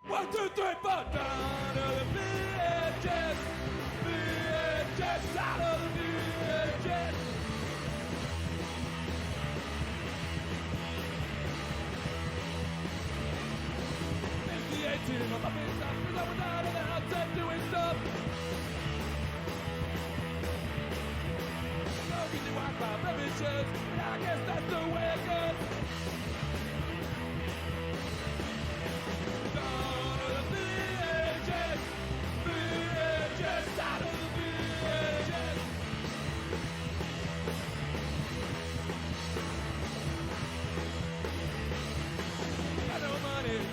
1, 2, 3, 4, down to the VHS, VHS, out of the VHS. It's the 18 of my business, cause I was out of the house and doing stuff. So easy Wi-Fi blemishes, and I guess that's the way it goes.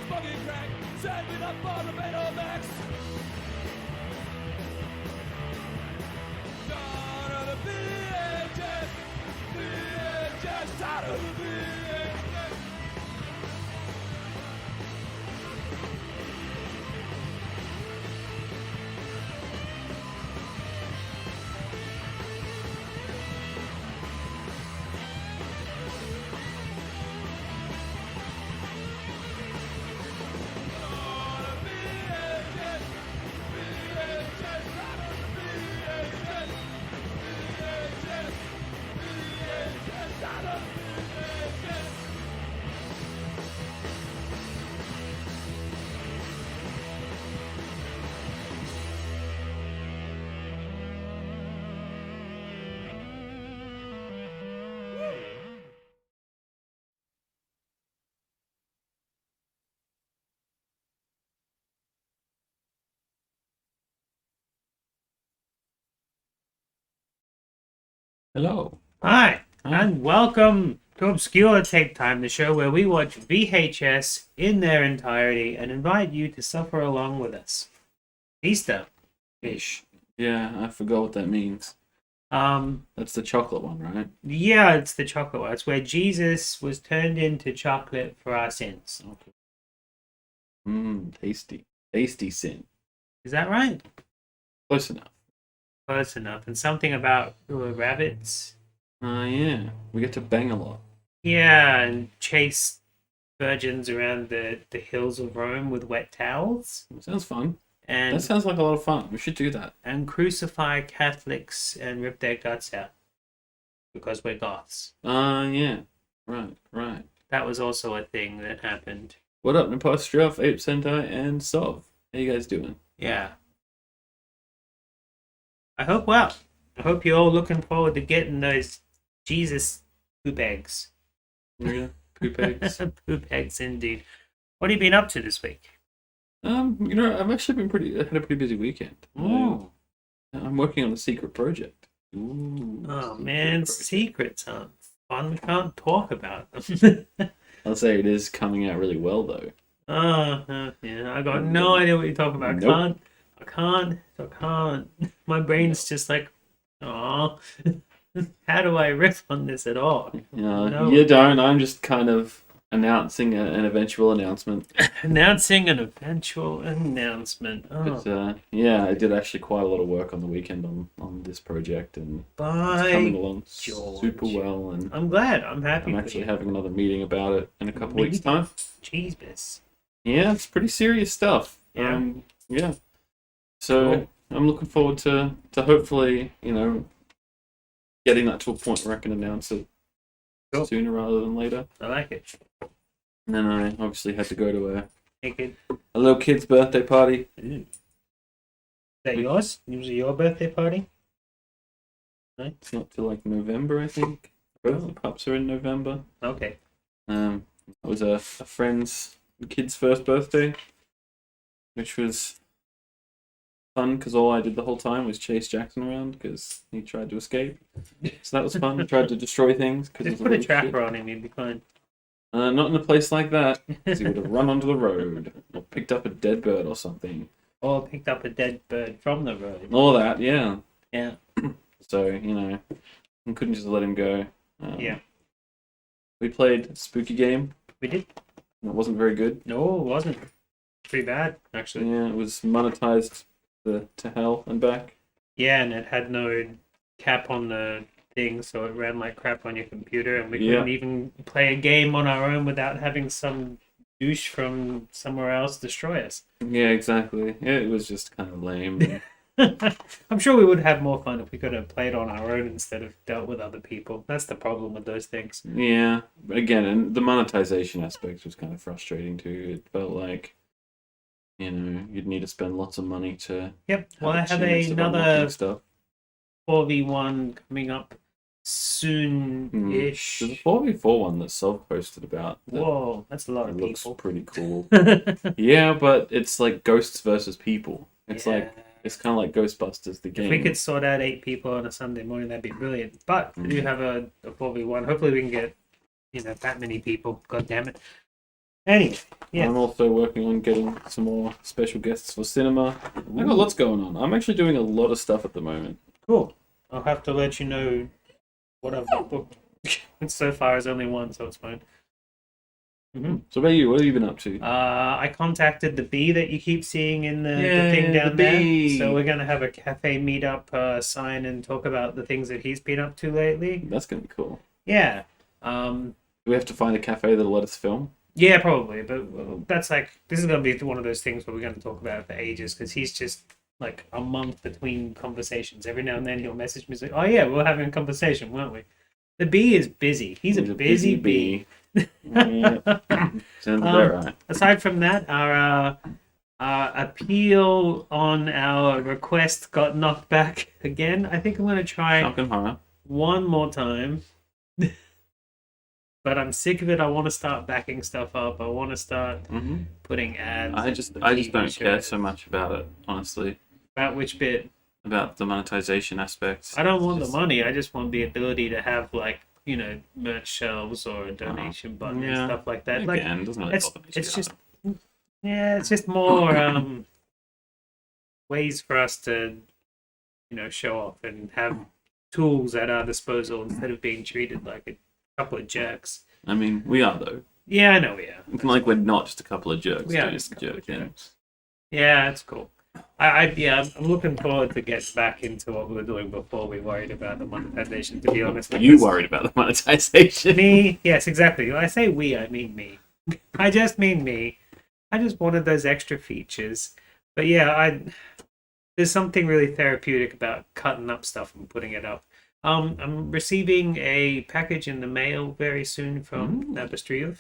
Smoking crack, saving up for the Betamax. Down to the VHS, VHS, out of the VHS. Hello. Hi, and welcome to Obscure Tape Time, the show where we watch VHS in their entirety and invite you to suffer along with us. Easter-ish. Yeah, I forgot what that means. That's the chocolate one, right? Yeah, it's the chocolate one. It's where Jesus was turned into chocolate for our sins. Okay. Tasty. Tasty sin. Is that right? Close enough. Close enough. And something about rabbits. Yeah. We get to bang a lot. Yeah, and chase virgins around the hills of Rome with wet towels. Sounds fun. And That sounds like a lot of fun. We should do that. and crucify Catholics and rip their guts out because we're goths. Yeah. Right. That was also a thing that happened. What up, Nepostroph, Ape Sentai, and Sov? How you guys doing? Yeah. I hope well. I hope you're all looking forward to getting those Jesus poop eggs. Yeah. Poop eggs. Poop eggs indeed. What have you been up to this week? I've actually had a pretty busy weekend. Oh. I'm working on a secret project. Oh man, secrets aren't fun. We can't talk about them. I'll say it is coming out really well though. Yeah, I got no idea what you're talking about. Nope. I can't. My brain's just like, oh, how do I riff on this at all? No. You don't. I'm just kind of announcing an eventual announcement. Announcing an eventual announcement. Oh, But, I did actually quite a lot of work on the weekend on this project, and it's coming by along George. super well. And I'm glad. I'm happy. I'm for actually you. having another meeting about it in a couple weeks' Meeting? time. Jesus. Yeah, it's pretty serious stuff. Yeah. Yeah. So Cool. I'm looking forward to hopefully, getting that to a point where I can announce it Cool. sooner rather than later. I like it. And then I obviously had to go to Make it. a little kid's birthday party. Is that yours? Was it your birthday party? It's not till like November, I think. Both the pups are in November. Okay. It was a friend's kid's first birthday, which was fun because all I did the whole time was chase Jackson around because he tried to escape. So that was fun. He tried to destroy things because Just put a trapper on him, you'd be fine. Not in a place like that, because he would have run onto the road or picked up a dead bird or something. Or picked up a dead bird from the road. All that, yeah. Yeah. So, I couldn't just let him go. Yeah. We played a spooky game. We did. It wasn't very good. No, it wasn't. Pretty bad, actually. Yeah, it was monetized to hell and back. Yeah, and it had no cap on the thing, so it ran like crap on your computer, and we couldn't even play a game on our own without having some douche from somewhere else destroy us. Yeah, exactly. It was just kind of lame. I'm sure we would have more fun if we could have played on our own instead of dealt with other people. That's the problem with those things. Yeah, again, and the monetization aspect was kind of frustrating too. It felt like, you'd need to spend lots of money to. Yep. Well, I have chance of another unlocking stuff. 4v1 coming up soon-ish. There's a 4v4 one that Sov posted about. Whoa, that's a lot It of looks people. pretty cool. Yeah, but it's like ghosts versus people. It's it's kind of like Ghostbusters, the game. If we could sort out 8 people on a Sunday morning, that'd be brilliant. But we do have a 4v1. Hopefully we can get, that many people. God damn it. Anyway, yeah. I'm also working on getting some more special guests for cinema. I've got lots going on. I'm actually doing a lot of stuff at the moment. Cool. I'll have to let you know what I've booked. So far, it's only one, so it's fine. Mm-hmm. So about you, what have you been up to? I contacted the bee that you keep seeing in the Yay, thing down the there. bee. So we're going to have a cafe meetup sign and talk about the things that he's been up to lately. That's going to be cool. Yeah. Do we have to find a cafe that'll let us film? Yeah, probably. But that's this is going to be one of those things where we're going to talk about it for ages because he's just like a month between conversations. Every now and then he'll message me like, oh yeah, we're having a conversation, weren't we? The bee is busy. He's a busy bee. Yeah. Sounds about right. Aside from that, our appeal on our request got knocked back again. I think I'm going to try Shocking horror. one more time. But I'm sick of it. I want to start backing stuff up. I want to start putting ads. I just don't care so much about it, honestly. About which bit? About the monetization aspects. I don't want the money. I just want the ability to have merch shelves or a donation button and Yeah. stuff like that. Like, Again, doesn't really it's bother me. it's just it's just more ways for us to show off and have tools at our disposal instead of being treated like a couple of jerks. I mean, we are though. Yeah, I know we are. It's like we're not just a couple of jerks. We are doing just a couple of jerk things. jerks. Yeah, that's cool. I'm looking forward to get back into what we were doing before we worried about the monetization. To be honest, You worried about the monetization? me? Yes, exactly. When I say we, I mean me. I just mean me. I just wanted those extra features. But yeah, there's something really therapeutic about cutting up stuff and putting it up. I'm receiving a package in the mail very soon from Tapestry.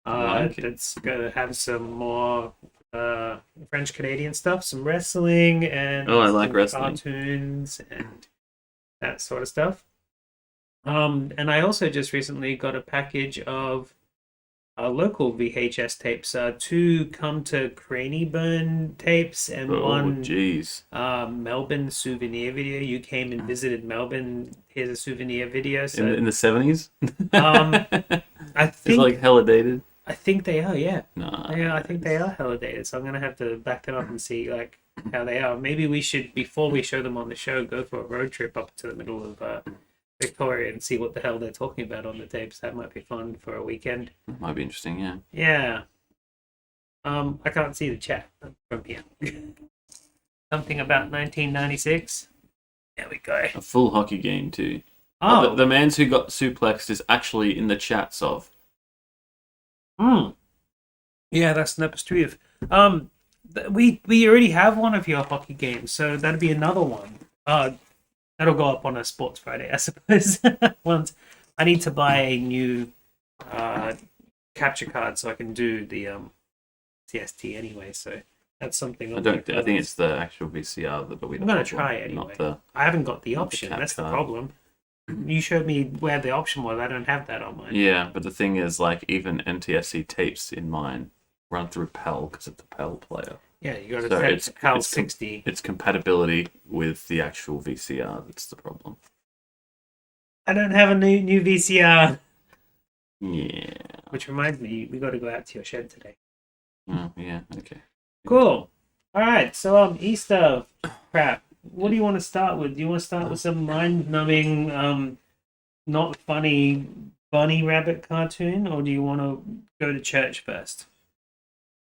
That's gonna have some more French Canadian stuff, some wrestling and I like some wrestling. cartoons and that sort of stuff. And I also just recently got a package of local VHS tapes, two Come to Cranieburn tapes and one jeez. Melbourne souvenir video. You came and visited Melbourne. Here's a souvenir video. So In the 70s? I It's think like hella dated. I think they are. Yeah, Nah. yeah. I think they are hella dated. So I'm gonna have to back them up and see like how they are. Maybe we should, before we show them on the show, go for a road trip up to the middle of Victoria and see what the hell they're talking about on the tapes. That might be fun for a weekend. Might be interesting, yeah. Yeah. I can't see the chat from here. Something about 1996. There we go. A full hockey game, too. Oh, The man who got suplexed is actually in the chats of. Yeah, that's Tapestry. We already have one of your hockey games, so that'd be another one. That'll go up on a Sports Friday, I suppose. Once I need to buy a new capture card so I can do the TST anyway. So that's something. I think it's the actual VCR that'll be the I'm gonna problem, try it anyway. not I haven't got the not the option. cap That's the card. problem. You showed me where the option was. I don't have that on mine. Yeah, but the thing is, like, even NTSC tapes in mine run through PAL because it's a PAL player. Yeah, you got to So set it's- to PAL it's 60. It's compatibility with the actual VCR that's the problem. I don't have a new VCR. Yeah. Which reminds me, we got to go out to your shed today. Oh, yeah, okay. Cool. All right. So Easter crap. What do you want to start with? Do you want to start with some mind-numbing, not funny bunny rabbit cartoon, or do you want to go to church first?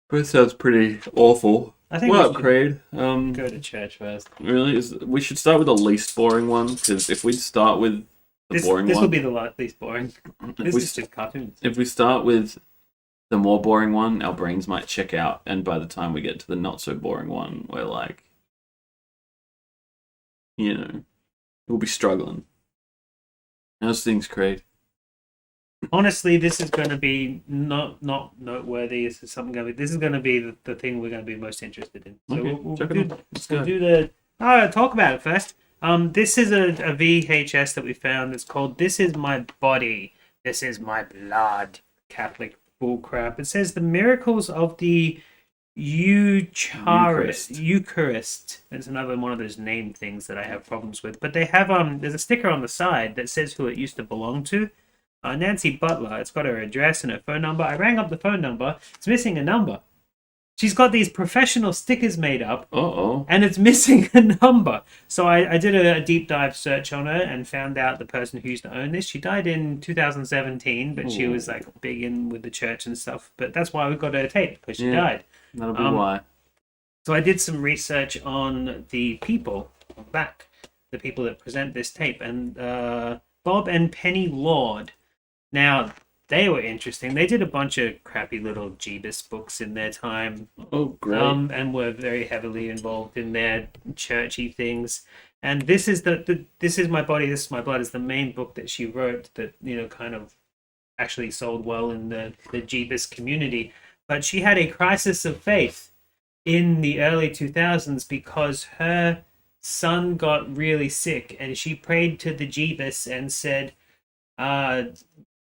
Both sounds pretty awful. I think Well, we should Craig. go to church first. Really, we should start with the least boring one, because if we start with the boring This one, will be the least boring. if This we, is just cartoons. if we start with the more boring one, our brains might check out, and by the time we get to the not so boring one, we're like, we'll be struggling. How's things, Craig? Honestly, this is going to be not noteworthy. This is something going to be. This is going to be the thing we're going to be most interested in. So Okay, we'll check it do, out. Let's we'll go. do the. Talk about it first. This is a VHS that we found. It's called "This Is My Body, This Is My Blood." Catholic bullcrap. It says the miracles of the Eucharist. It's another one of those name things that I have problems with. But they have there's a sticker on the side that says who it used to belong to. Nancy Butler. It's got her address and her phone number. I rang up the phone number. It's missing a number. She's got these professional stickers made up, and it's missing a number. So I did a deep dive search on her and found out the person who used to own this. She died in 2017, but she was like big in with the church and stuff. But that's why we got her tape, because she died. That'll be why. So I did some research on the people back, the people that present this tape, and Bob and Penny Lord. Now, they were interesting. They did a bunch of crappy little Jeebus books in their time. Oh, great. And were very heavily involved in their churchy things. And this is This Is My Body, This Is My Blood is the main book that she wrote that, kind of actually sold well in the Jeebus community. But she had a crisis of faith in the early 2000s because her son got really sick, and she prayed to the Jeebus and said,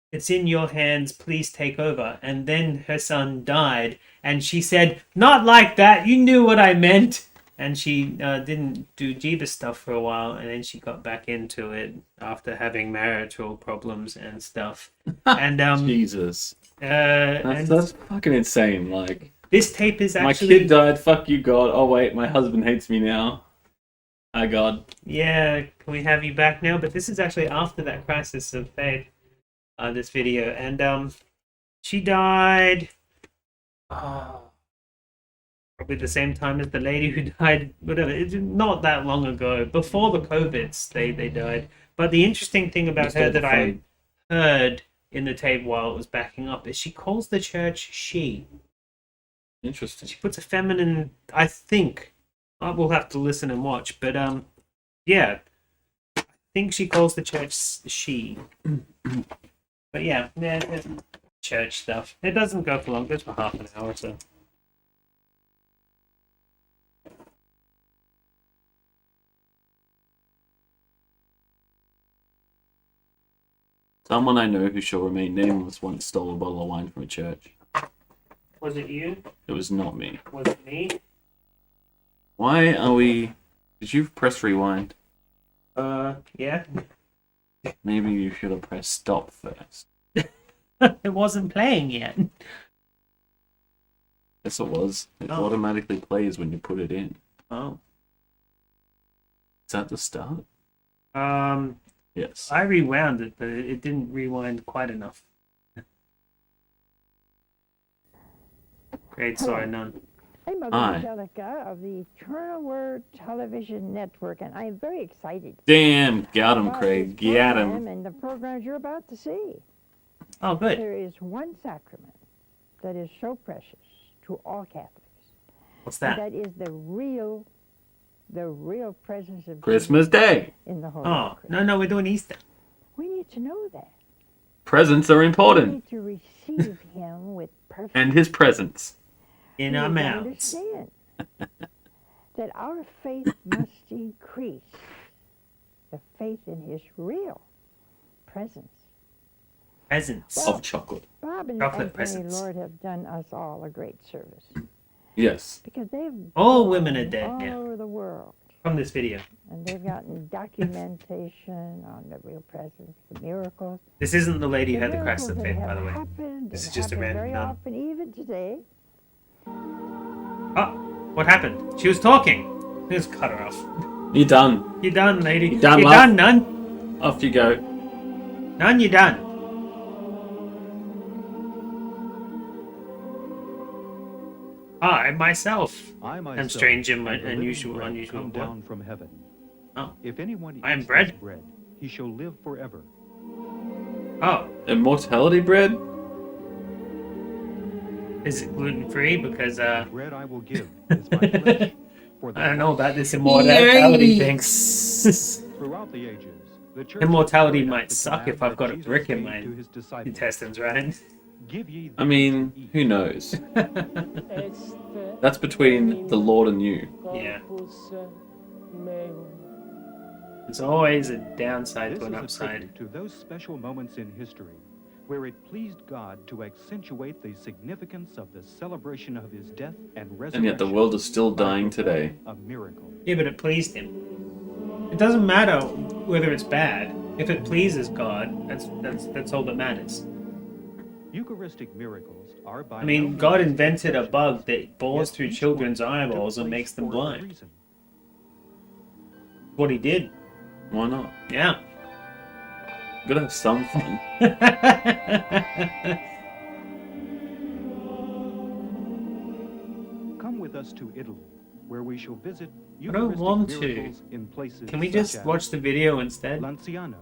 it's in your hands, please take over. And then her son died, and she said, not like that, you knew what I meant. and she didn't do Jeebus stuff for a while, and then she got back into it after having marital problems and stuff. And Jesus. and That's fucking insane. Like, this tape is my actually kid died, fuck you, God. Oh, wait, my husband hates me now. Hi, God. Yeah, can we have you back now? But this is actually after that crisis of faith, this video. And she died probably the same time as the lady who died, whatever. It's not that long ago. Before the COVIDs, they died. But the interesting thing about her that I heard in the tape while it was backing up is she calls the church she. Interesting. She puts a feminine, I think. We'll have to listen and watch, but yeah, I think she calls the church she. But yeah, church stuff. It doesn't go for long. It goes for half an hour or so. Someone I know who shall remain nameless once stole a bottle of wine from a church. Was it you? It was not me. Was it me? Why are we... Did you press rewind? Yeah. Maybe you should have pressed stop first. It wasn't playing yet. Yes, it was. It Oh. automatically plays when you put it in. Oh. Is that the start? Yes. I rewound it, but it didn't rewind quite enough. Great, sorry, none. I'm Mother Hi. Angelica of the Eternal Word Television Network, and I'm very excited Damn, got him, about Craig. this Got program him. and the programs you're about to see. Oh, good. There is one sacrament that is so precious to all Catholics. What's And that? that is the real presence of Christmas Jesus Day. in the Holy Oh, Eucharist. no, we're doing Easter. We need to know that. Presents are We important. need to receive Him with perfect And his presence. In We our need to mouths. understand that our faith must increase. The faith in His real presence. Presents. Of chocolate. Bob and Chocolate Anthony presents. Lord have done us all a great service Yes. because they've All women are gone dead all now. over the world, From this video. and they've gotten documentation on the real presence, the miracles. This isn't the lady who The had the crisis of miracles that faith, by have the way. happened This and is just a happen random very nun. often, even today. Oh, what happened? She was talking. Just cut her off. You're done. You're done, lady. You're done, You're love. done, nun. Off you go. Nun, you're done. I myself am strange and unusual. Come down from heaven. Oh. If anyone I am eats bread. this bread, he shall live forever. Oh, Immortality bread? is it gluten free? Because Bread I will give is my flesh. For the I don't know flesh about this immortality thing. Throughout the ages, the church Immortality has carried out might the suck command if I've that got a Jesus brick in gave my to his disciples. intestines, right? Give ye I these mean, to eat. who knows? That's between the Lord and you. Yeah. There's always a downside This to an is a upside. tribute to those special moments in history where it pleased God to accentuate the significance of the celebration of his death and resurrection. And yet the world is still by dying today. performing a miracle. Yeah, but it pleased him. It doesn't matter whether it's bad. If it pleases God, that's all that matters. Eucharistic miracles are by I mean, no God means invented a exception, bug that bores yet through each children's one took eyeballs and place makes them for a blind. reason. What he did. Why not? Yeah. Gotta have some fun. Come with us to Italy, where we shall visit I don't Eucharistic want to. miracles in places Can we such just as watch the video instead? Lanciano,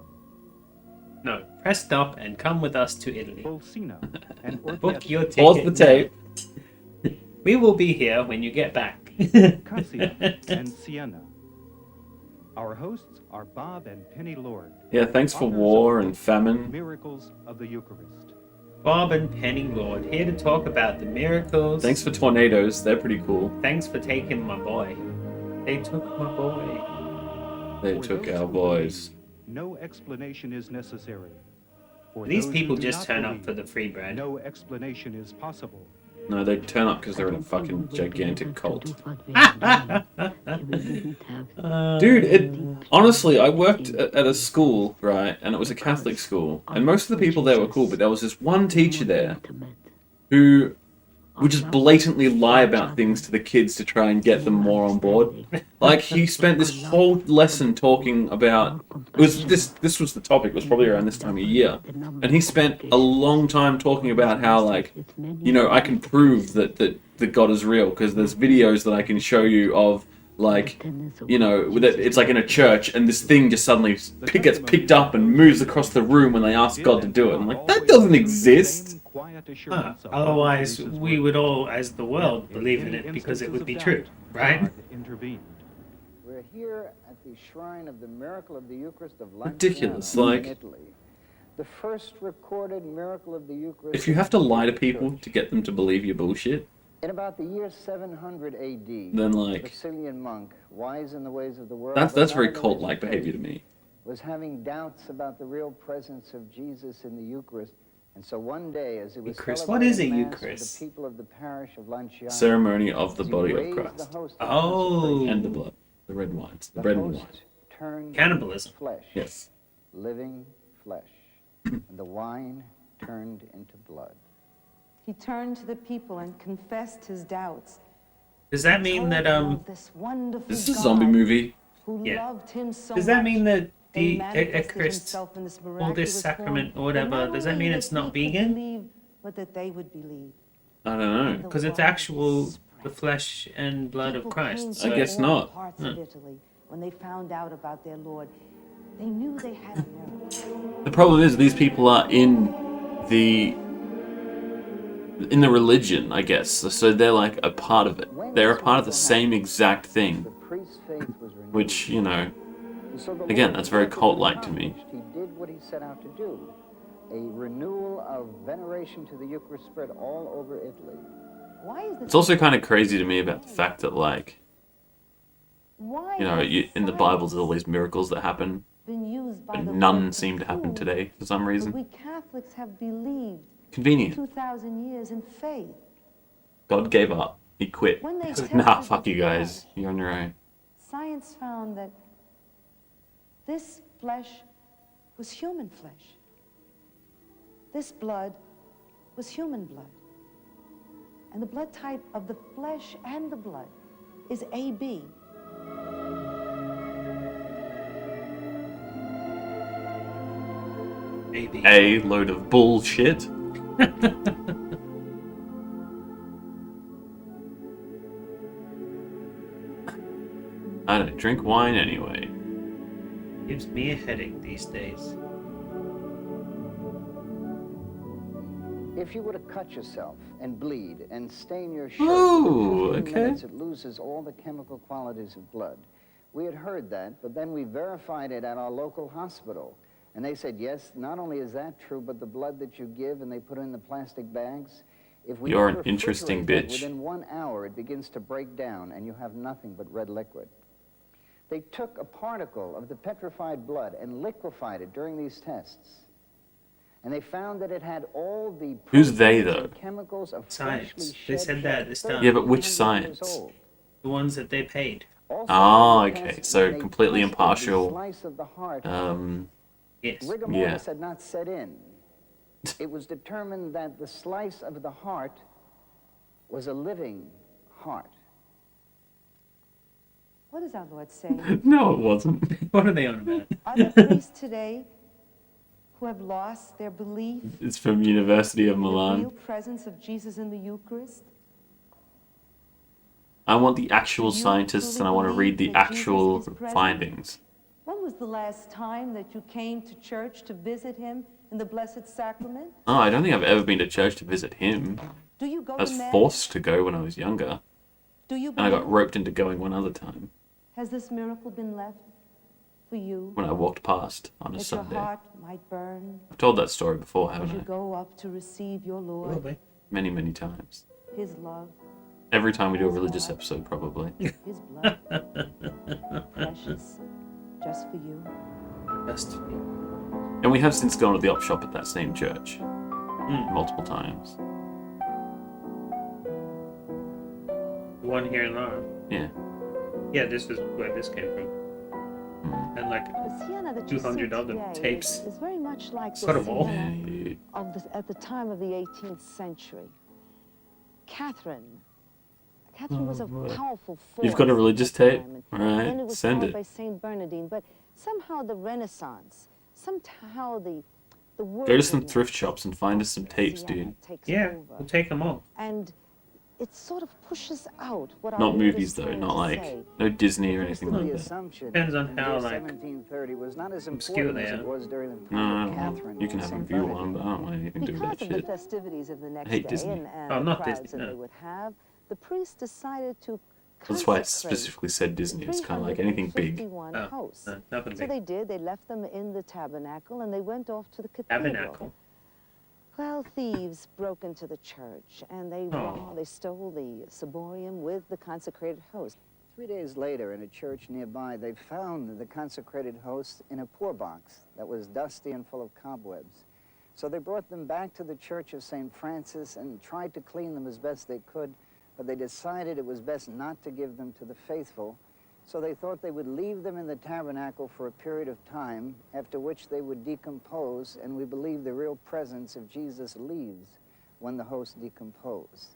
No. Press stop and come with us to Italy. Bolsena, and Book Orvieto, your ticket. Pause the tape. We will be here when you get back. Cassia, and Siena. Our hosts are Bob and Penny Lord, Yeah, thanks for authors war of and famine. Miracles of the Eucharist. Bob and Penny Lord here to talk about the miracles. Thanks for tornadoes. They're pretty cool. Thanks for taking my boy. They took my boy. They For took those our who boys. believe, no explanation is necessary. For These those people who do just not turn up believe, for the free bread. no explanation is possible. No, they turn up because they're in a fucking gigantic cult. Dude, honestly, I worked at a school, right, and it was a Catholic school, and most of the people there were cool, but there was this one teacher there who would just blatantly lie about things to the kids to try and get them more on board. Like, he spent this whole lesson talking about... This was the topic, it was probably around this time of year, and he spent a long time talking about how, like, you know, I can prove that God is real, because there's videos that I can show you of, like, you know, that it's like in a church, and this thing just suddenly gets picked up and moves across the room when they ask God to do it. I'm like, that doesn't exist! Otherwise, we would all, as the world, believe in it because it would be true, right? We're here at the shrine of the miracle of the Eucharist of Ridiculous, Lanciano like... in Italy. The first recorded miracle of the Eucharist. If you have to lie to people to get them to believe your bullshit, in about the year 700 AD, then, like... a Sicilian monk, wise in the ways of the world, That's very cult-like behavior to me. was having doubts about the real presence of Jesus in the Eucharist. And so one day, as he was Eucharist? What is a celebrating Mass Eucharist? for the people of the parish of Lanciano, Ceremony of the as he body of raised the Christ. host of Oh. consecration, And the blood. The red wines. The the bread and host wine. turned Cannibalism. into flesh. Yes. Living flesh. And the wine turned into blood. He turned to the people and confessed his doubts. Does that mean that, This wonderful This is a God zombie movie. who Yeah. loved him so does that much, mean that the and manifested Eucharist, himself in this all this miraculous sacrament form, or that whatever, not does that only mean that it's he not could vegan? believe, but that they would believe. I don't know. Because it's actual, the flesh and blood of People Christ. came So I guess from all not. parts of Italy. When they found out about their Lord, they knew they had a miracle. The problem is these people are in the religion, I guess. So they're like a part of it. They're a part of the same exact thing. The priest's faith was renewed. Which, you know, And so the again, Lord that's very accomplished cult-like to me. He did what he set out to do. A renewal of veneration to the Eucharist spread all over Italy. Why is It's also kind of crazy to me about the fact that, like, Why you know, has in the Bible there's all science these miracles that happen, been used by but the none Lord seem to happen prove today for some that reason. we Catholics have believed Convenient. 2,000 years in faith. God gave up. He quit. When they He said, tested nah, the fuck you guys. blood, You're on your own. Science found that this flesh was human flesh. This blood was human blood. And the blood type of the flesh and the blood is AB. maybe. A load of bullshit. I don't drink wine anyway. Gives me a headache these days. If you were to cut yourself and bleed and stain your shirt, Ooh, in 15 okay. minutes it loses all the chemical qualities of blood. We had heard that, but then we verified it at our local hospital. And they said, yes, not only is that true, but the blood that you give and they put in the plastic bags, if we You're refrigerate an interesting that, bitch. within 1 hour it begins to break down and you have nothing but red liquid. They took a particle of the petrified blood and liquefied it during these tests. And they found that it had all the Who's they, proteins though? and chemicals of Science. freshly They shed said that at shell, the start. Yeah, but which 1,300 years science? old. The ones that they paid. Also, Ah, in the okay, test, so when they completely tested the impartial. slice of the heart, Yes. rigor yeah. mortis had not set in. It was determined that the slice of the heart was a living heart. What does our Lord say? No, it wasn't. What are they on about? Are there priests today who have lost their belief It's from University of in the real Milan. presence of Jesus in the Eucharist? I want the actual Do you scientists and truly I want to read the believe that Jesus actual is present? findings. When was the last time that you came to church to visit him in the Blessed Sacrament? Oh, I don't think I've ever been to church to visit him. Do you go I was to Mass? forced to go when I was younger, Do you and I got believe? roped into going one other time Has this miracle been left for you when I walked past on a that your Sunday. heart might burn I've told that story before, as haven't you I? go up to receive your Lord, Probably. Many, many times. his love, Every time we do a religious episode, probably. his blood, precious, just for you? Just me. And we have since gone to the op shop at that same church Mm. multiple times. One here in Lara. Yeah. Yeah, this is where this came from. And like The Siena that you 200 see other today tapes. is very much like Sort the of all. Siena Dude. at the time of the 18th century. Catherine was a powerful force. You've got a religious at the tape? time, Alright, then it was send followed it. by Saint Bernardine, but somehow the Renaissance, somehow the Go to some worldliness thrift shops and find us some of tapes, Siena dude. takes Yeah, over. we'll take them all. And it sort of pushes out what our Not Lord movies is though, trying not to like say. no Disney or First anything of like the that. assumption Depends on in the how, year like, 1730 was not as obscure important they as it are. was during the No, time no, of no. Catherine. You can and have a Saint view Bernardine. on, but I don't want anything to do with Because that of the shit. festivities of the next hate day Disney. and Oh, the not crowds Disney, that no. they would have, the priest decided to That's why I consecrate specifically said Disney. It's kind of like anything big. 351 Oh, hosts. no, nothing So big. they did. They left them in the tabernacle and they went off to the cathedral. Tabernacle. Well, thieves broke into the church and Oh. they stole the ciborium with the consecrated host. 3 days later, in a church nearby, they found the consecrated hosts in a poor box that was dusty and full of cobwebs. So they brought them back to the Church of St. Francis and tried to clean them as best they could, but they decided it was best not to give them to the faithful. So they thought they would leave them in the tabernacle for a period of time, after which they would decompose, and we believe the real presence of Jesus leaves when the hosts decompose.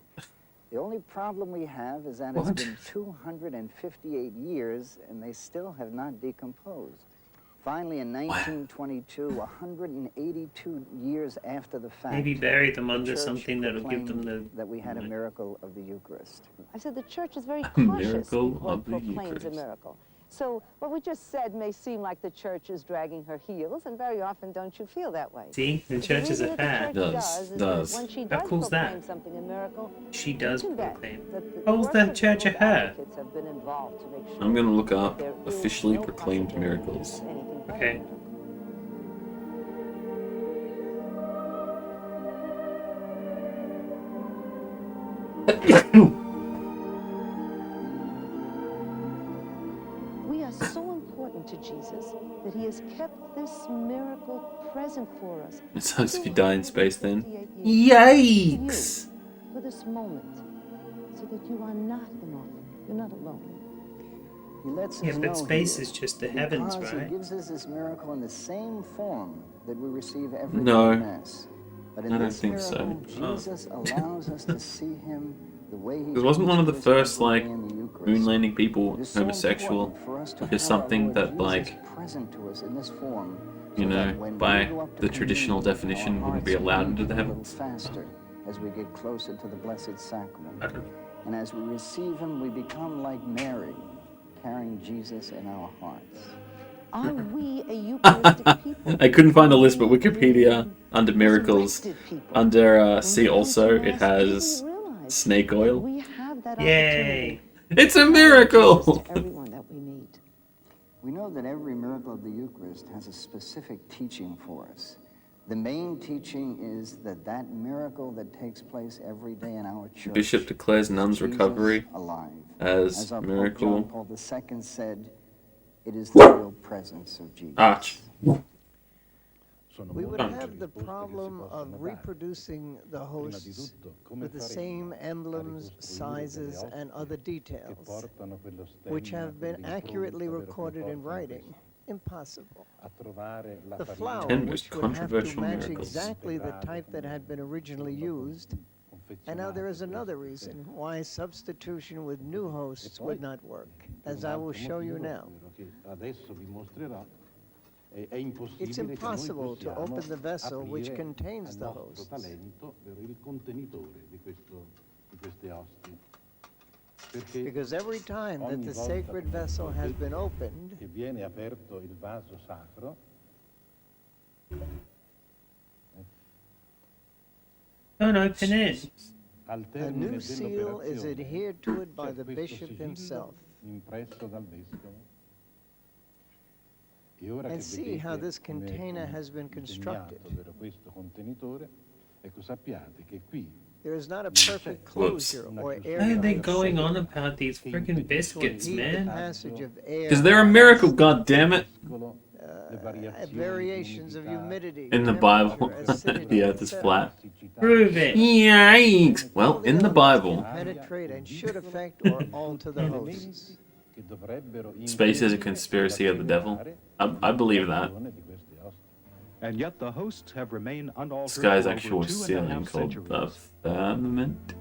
The only problem we have is that What? it's been 258 years and they still have not decomposed. Finally, in 1922, 182 years after the fact, Maybe bury them the under church something that'll give them proclaimed the. that we had a miracle of the Eucharist. I said the church is very A cautious miracle before of it the proclaims a Eucharist. miracle. So what we just said may seem like the church is dragging her heels, and very often don't you feel that way? See, the But church is reason a that the fad. church Does. is Does. that when she How does cool's that? proclaim something a miracle, She does you can bet proclaim. that the How's work that of church a those her? advocates have been involved to make sure I'm gonna look up there is officially no proclaimed possibility miracles. of anything but a Okay. miracle. We are so important to Jesus that he has kept this miracle present for us. It sounds if you die in space then. 258 years. Yikes! For this moment, so that you are not an orphan. You're not alone. He lets Yeah, us but know space here is just the heavens, because right? he gives us this miracle in the same form that we receive every No. day in Mass. But in I don't this think so. miracle, Jesus allows us to see him the way he Because wasn't one of the teaches us first, every like, day in the Eucharist. moon landing people It is so homosexual? important for us to Like, it's have our something Lord that, Jesus like, present to us in this form, you so that know, when we by go up to the traditional communion, definition, our wouldn't be hearts allowed beat into the a little heavens. faster as we get closer to the Blessed Sacrament. I don't. And as we receive him, we become like Mary, carrying Jesus in our hearts. Are we a Eucharistic people? I couldn't find a list, but Wikipedia, under miracles, Resurrected people. under When see we come also, to it Mass, has people realize snake that oil. we have that Yay! opportunity It's a to carry miracle! Jesus to everyone that we meet. We know that every miracle of the Eucharist has a specific teaching for us. The main teaching is that that miracle that takes place every day in our church. Bishop declares is nun's Jesus recovery alive. as our miracle. Pope John Paul II said, it is the real presence of Jesus. Arch. We would have the problem of reproducing the hosts with the same emblems, sizes, and other details, which have been accurately recorded in writing. Impossible. The flower, 10 most which would have to controversial match miracles. exactly the type that had been originally used. And now there is another reason why substitution with new hosts would not work, as I will show you now. It's impossible to open the vessel which contains the hosts. Because every time that the sacred vessel has been opened, Don't open it. a new seal is adhered to it by the bishop himself. And see how this container has been constructed. There is not a perfect closure or air. Why are they duct going on about these freaking biscuits, to impede the man? passage of air. Because they're a miracle, goddammit! Variations of humidity, In the Bible, temperature, acidity, the earth is etc. flat. Prove it. Yikes! Well, in the Bible, penetrate and should affect or alter the hosts. space is a conspiracy of the devil. I believe that. And yet the hosts have remained unaltered This guy's for actual over 2.5 ceiling called the centuries. firmament.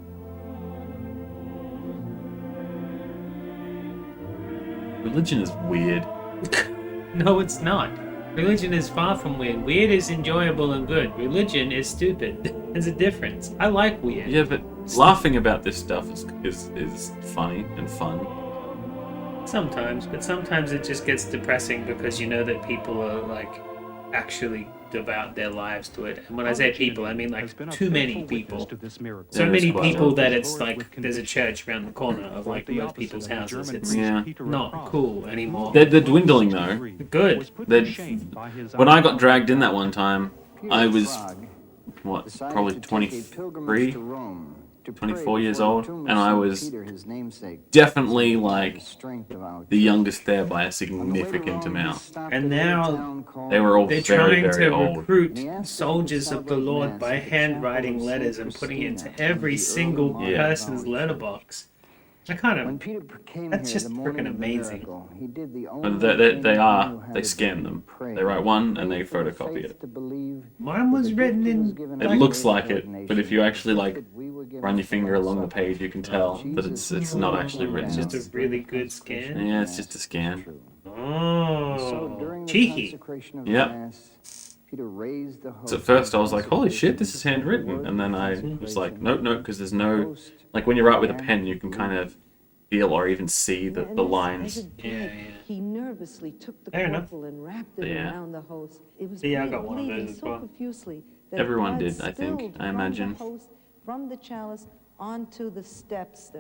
Religion is weird. No, it's not. Religion is far from weird. Weird is enjoyable and good. Religion is stupid. There's a difference. I like weird. Yeah, but laughing about this stuff is funny and fun. Sometimes, but sometimes it just gets depressing because you know that people are like actually devote their lives to it. And when I say people, I mean like too many people. So Yeah, many that's quite people right. that it's like there's a church around the corner of like most people's houses. It's Yeah. not cool anymore. They're dwindling though. Good. When I got dragged in that one time, I was what, probably 23, 24 years old, and I was definitely like the youngest there by a significant amount. And now They were all they're very, trying very to old. recruit soldiers of the Lord by handwriting letters and putting it into every single Yeah. person's letterbox. I kind When of. Peter came That's here, just the morning freaking of the amazing. miracle, he did the But only they thing he are. knew how They to scan do, them. pray. They write one and they Faith for the photocopy faith it. to believe Mine was that the written gift was in. given It us looks by like it, but if you actually like that we were given run your finger along the philosophy. page, you can tell that it's not actually written. It's just a really good scan. Yeah, it's just a scan. So Oh, during the cheeky. consecration of Yep. Mass, Peter raised the So at host first I and was like, holy consecrated shit, this is the handwritten. word And then I consecration was like, of nope, because there's no, host, like when you write with a lamb, pen, you can kind of feel or even see the lines. Yeah. He nervously took the Fair enough. corporal and wrapped it Yeah. around the host. It was Yeah, I bleeding, got one of bleeding those as so well. profusely that Everyone blood did, I think, spilled I from imagine. the host, from the chalice onto the steps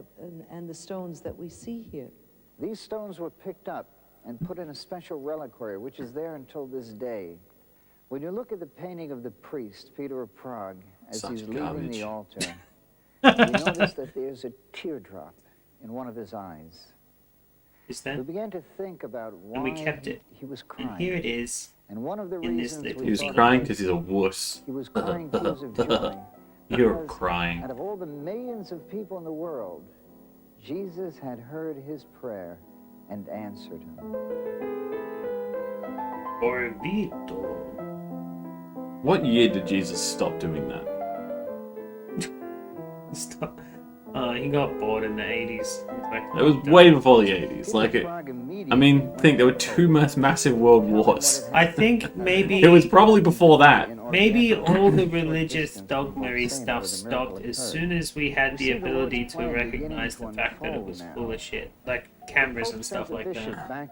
and the stones that we see here. These stones were picked up and put in a special reliquary, which is there until this day. When you look at the painting of the priest, Peter of Prague, as Such he's leaving garbage. the altar, you notice that there's a teardrop in one of his eyes. Is We that? began to think about why And we kept it. he was And crying. here it is. And one of the in this reasons little we He was thought it crying was, because he's a wuss. he was crying tears of joy. You're because crying. Out of all the millions of people in the world, Jesus had heard his prayer and answered him. Orvito. What year did Jesus stop doing that? Stop. He got bored in the 80s. It was way before the 80s. Peter Like of it. Prague I mean, think there were two massive world wars. I think maybe It was probably before that. maybe all the religious dogmery stuff stopped as soon as we had the ability to recognize the fact that it was full of shit, like cameras and stuff like that.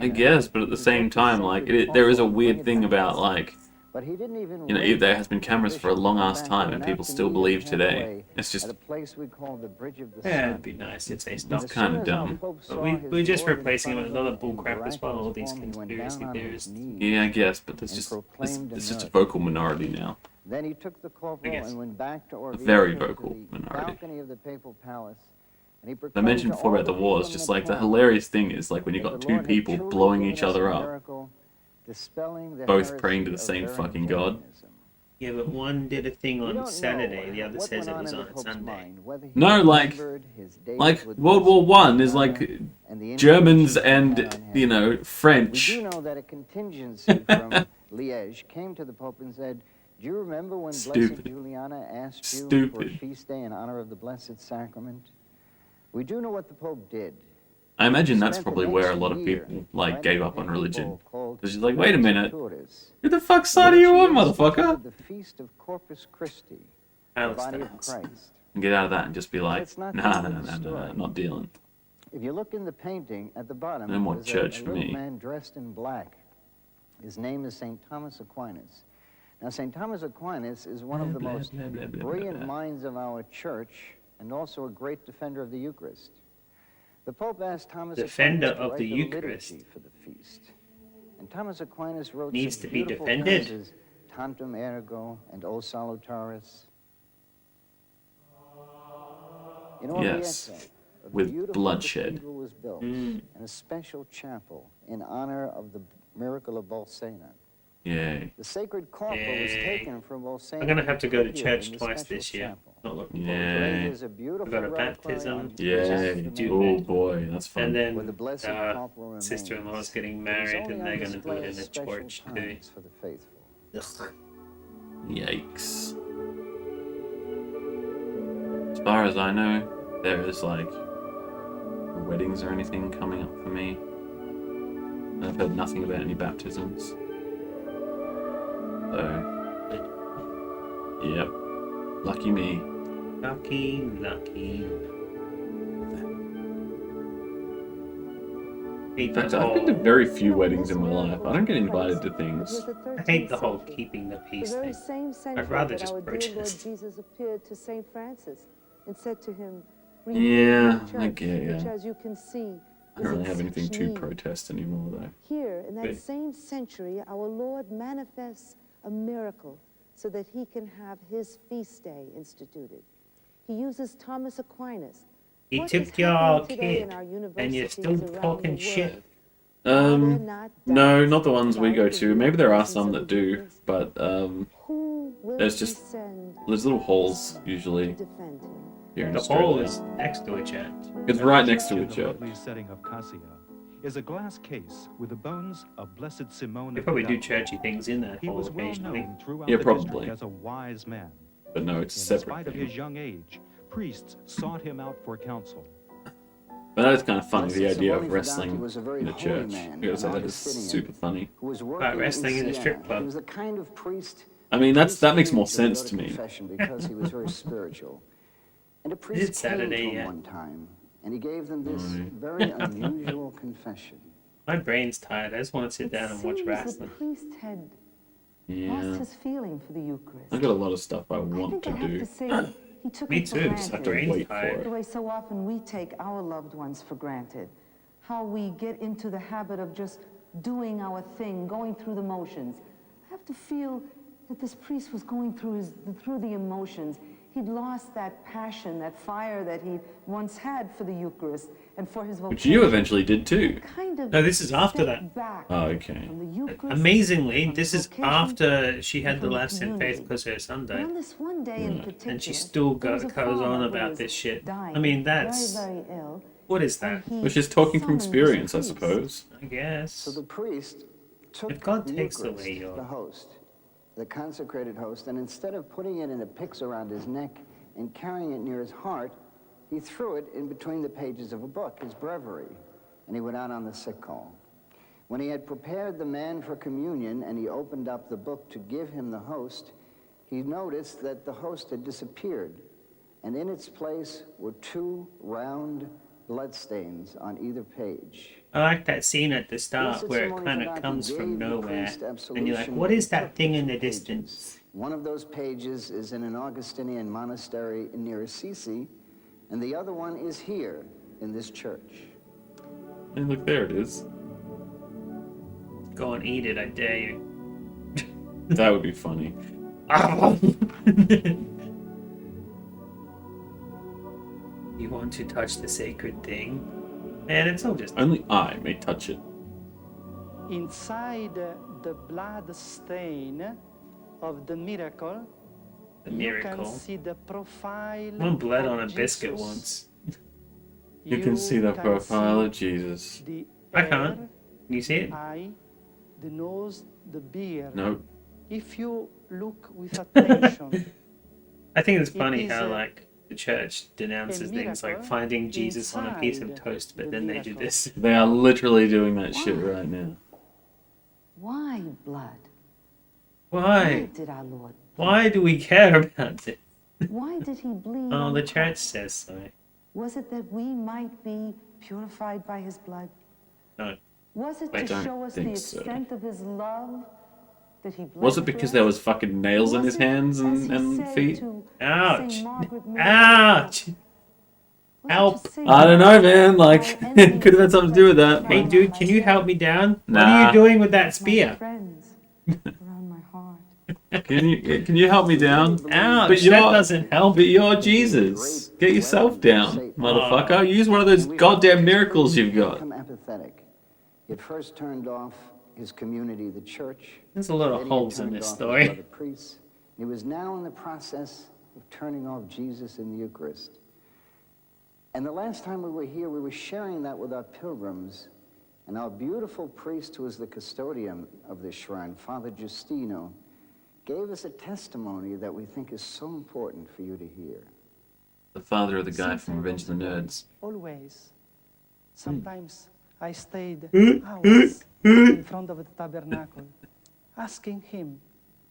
I guess, but at the same time, like there is a weird thing about like, But he didn't even you know, wait there has been cameras for a long ass back time, there, and not people to still meet believe him today. halfway It's at just a place we call the Bridge of the Yeah, Sun. it'd be nice if they it's stopped. kind of dumb. But we're just replacing it with another bullcrap as well, all these conspiracy theorists. Yeah, I guess, but there's just it's just a vocal minority now. Then he took the corporal guess. and went back to Orvieto, very to vocal the minority. balcony of the papal palace, and he I proclaimed mentioned to before all about the people wars, in just the like the town hilarious thing is like when you that got the two Lord had people truly blowing given each us other a up, miracle, dispelling the both heresy praying to the of same fucking God. Variantarianism. Yeah, but one did a thing We on don't Saturday, know the other what says went it was in on the a Pope's Sunday. mind, whether he No, like remembered his days with World Lisbon, War One is Ghana, like and the Germans influence he and had on him. you know We French. do know that a contingency from Liège came to the Pope and said, do you remember when Blessed Stupid. Juliana asked you for a Stupid. feast day in honor of the Blessed Sacrament? We do know what the Pope did. I imagine He that's spent the probably where a next lot of year people like writing gave a up on papal religion. bull called It's just like, wait a minute, Turis, who the fuck in side are which you he on, motherfucker? instituted the feast of Corpus Christi, the body of Palestine. Christ. And get out of that and just be like, It's not nah, the nah, end nah, of the nah, nah, story. not dealing. If you look in the painting at the bottom, No more there's church a for little me. man dressed in black. His name is St. Thomas Aquinas. Now, St. Thomas Aquinas is one of the Blah, most blah, blah, blah, brilliant blah. minds of our church and also a great defender of the Eucharist. The Pope asked Thomas Defender Aquinas to of write the the Eucharist. liturgy for the feast. And Thomas Aquinas wrote Needs some to be beautiful defended. canons, Tantum Ergo and O Salutaris. In Yes, Orvieto, a with beautiful bloodshed. cathedral was built Mm. and a special chapel in honor of the miracle of Bolsena. Yay. The sacred corporal was Yay. taken from both Saint I'm gonna have to go to Peter church in the twice special this year. chapel. Not looking Yeah. forward to it. Today there's a beautiful got a reliquary baptism. on Yay. each Stupid. Oh boy, that's fun. And then where the blessed corporal remains. sister-in-law's getting It is married, only and on they're gonna do display it at in a special church too. times for the faithful. Ugh. Yikes. As far as I know, there is like weddings or anything coming up for me. I've heard nothing about any baptisms. So, yep. Lucky me. Lucky. In fact, I've been to very few weddings in my life. I don't get invited to things. I hate the whole keeping the peace The very thing. same century I'd rather that just our dear Lord protest. Jesus appeared to Saint Francis and said to him, Yeah, "Renew the I church, get which, ya. as you can see, I don't really is have in anything such to need." protest anymore, though. Here, in that But- same century, our Lord manifests a miracle so that he can have his feast day instituted. He uses Thomas Aquinas. He What took is your happening today kid, in our and you're universities still around talking the shit. world? Are there not No, doubts not the ones we about go the to. Maybe there are presence some of that the do, Eucharist? but Who will there's just descend there's little holes to usually defend him? here in The hall Australia. is next to a church. It's right next to In a the church. lovely setting of Cassia is a glass case with the bones of Blessed Simone They of probably do Devon. churchy things in that He hall was well occasionally. known throughout Yeah, the probably. district as a wise man. But no, it's a In separate spite of thing. his young age, priests sought him out for counsel. But that is kind of funny, the Blessed idea Simone of Fidati wrestling was a very in the holy church. man, I gotta say, an that is Augustinian, super funny. who was working wrestling in a strip Siena. club. He was the kind of priest. I mean, that makes more priests needed sense go to me. confession because he was very spiritual. And a Is it priest came Saturday to him yet? one time, and he gave them this Right. very unusual confession. My brain's tired. I just want to sit It down and watch seems wrestling. The priest had lost Yeah. his feeling for the Eucharist. I've got a lot of stuff I I want think to I have do. to say, he took Me it for too. granted. have to Brain's wait for tired. it. The way so often we take our loved ones for granted. How we get into the habit of just doing our thing, going through the motions. I have to feel that this priest was going through the emotions. He'd lost that passion, that fire that he once had for the Eucharist and for his vocation. Which you eventually did too. Kind of No, this is after stepped that. back Oh, okay. from the Eucharist, Amazingly, from this the is vocation, after she had and the from lapse in faith community. because her son But on died. this one day in particular, And she still there was a goes farmer on who about was this shit. dying, I mean, that's... very, very ill. What is And that? he Which is talking from summoned experience, I his priest. suppose. I guess. So the priest took If God the takes Eucharist, away your- the host, the consecrated host, and instead of putting it in a pyx around his neck and carrying it near his heart, he threw it in between the pages of a book, his breviary, and he went out on the sick call. When he had prepared the man for communion and he opened up the book to give him the host, he noticed that the host had disappeared, and in its place were two round bloodstains on either page. I like that scene at the start Blessed where it Simone kind of Fidati comes gave from the nowhere. priest And you're like, absolution what is and that took thing the in the two pages. distance? One of those pages is in an Augustinian monastery near Assisi, and the other one is here in this church. And look, there it is. Go and eat it, I dare you. That would be funny. You want to touch the sacred thing? Man, it's all just... Only I may touch it. Inside the blood stain of the miracle, The you miracle. can see the profile. One bled of on a biscuit Jesus. once. You can see the can profile see of Jesus. The I can't. hair, You see it? eye, the nose, the beard. No. If you look with attention, I think it's It funny is how, a- like, the church denounces things like miracle finding Jesus on a piece of inside toast, but the then they do miracle. this. They are literally doing that shit right now. Why blood? Why? did our Lord? Why do we care about it? Why did he bleed? Oh, on the the church cross? says so. Was it that we might be purified by his blood? No. Was it I to don't show us the think so. extent of his love that he bled Was it for because us? there was fucking nails in Was his it, hands as he and said feet? to Ouch. Saint Margaret Mary, Ouch! was it Help. to say I don't know, man. Like, how could envious have had something to do with that. Hey, Around dude, my can you head, help me down? What are Nah. you doing with that my spear? friends around my heart. Can you help me down? Ouch, But that you're- doesn't help. But you're Jesus. Get yourself down, motherfucker. Use one of those And we goddamn found miracles this you've priest got. become apathetic. He had first turned off his community, the church. There's a lot Then of he holes in turned this off his story. brother priests. He was now in the process of turning off Jesus in the Eucharist. And the last time we were here, we were sharing that with our pilgrims. And our beautiful priest, who is the custodian of this shrine, Father Justino, gave us a testimony that we think is so important for you to hear. The father of the guy Since from I Revenge of the was away, Nerds. Always. Sometimes I stayed hours in front of the tabernacle, asking him.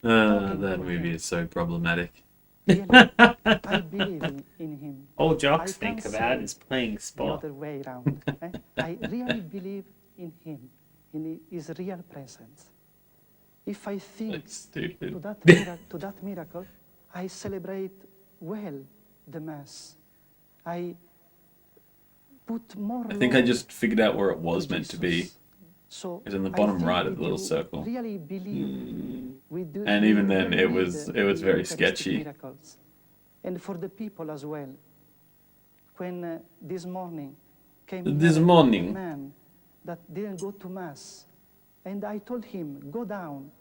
Talking That to movie him. is so problematic. Really, I believe in him. All I jocks think can't about say is playing the sport. other way around. I really believe in him, in his real presence. If I think That's stupid. to that miracle, I celebrate well the Mass. I put more I think I love just figured out where it was to meant to be. Jesus. So It's in the I bottom think right of if the little you circle. Really believe And we even then, really it need was the very Eucharistic sketchy. Miracles. And for the people as well. When this morning came This here morning. a man that didn't go to Mass, and I told him, go down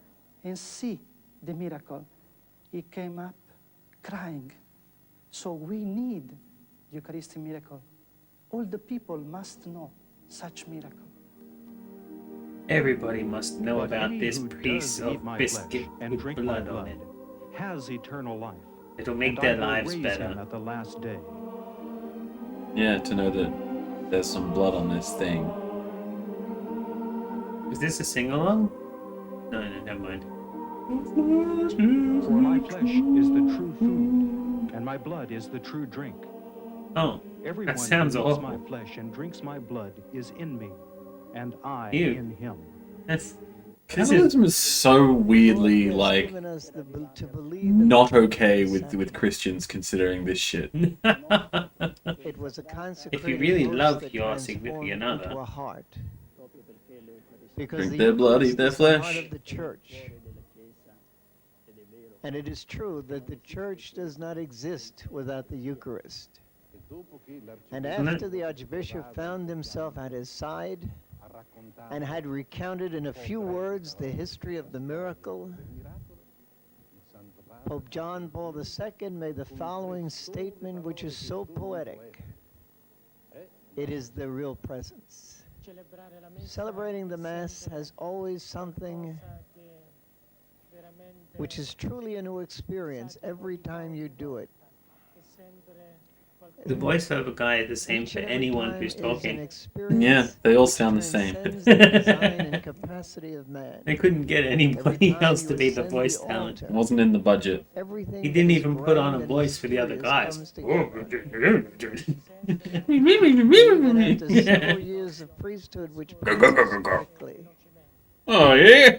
and see the miracle. He came up crying. So we need Eucharistic miracle. All the people must know such miracle. Everybody must know But about he this who piece does eat of my biscuit flesh and with drink my blood on blood it. has eternal life. It'll make and their I will lives raise better. him at the last day. Yeah, to know that there's some blood on this thing. Is this a sing-along? No, never mind. For my flesh is the true food, and my blood is the true drink. Oh, Everyone that sounds who eats awful. my flesh and drinks my blood is in me, and I Ew. in him. This is Catholicism is so weirdly, Lord has like, given us to believe in the not truth of okay the with sacrament. Christians considering this shit. It was a consecrated really host love that your transformed significant into other. a heart. Because Drink the their blood, eat Eucharist their is the heart flesh. of the church. And it is true that the church does not exist without the Eucharist. And after the Archbishop found himself at his side and had recounted in a few words the history of the miracle, Pope John Paul II made the following statement, which is so poetic. It is the real presence. Celebrating the Mass has always something which is truly a new experience every time you do it. The voiceover guy is the same Each for and every anyone time who's is an talking. experience Yeah, they all which sound the same. transcends the design and capacity of man. They couldn't get Every anybody time else you to be the ascend voice the talent. It altar, wasn't in the budget. everything He that didn't is even put on a grand and voice for the other mysterious guys. comes together. Even after several years of priesthood, which passes quickly, Oh, yeah?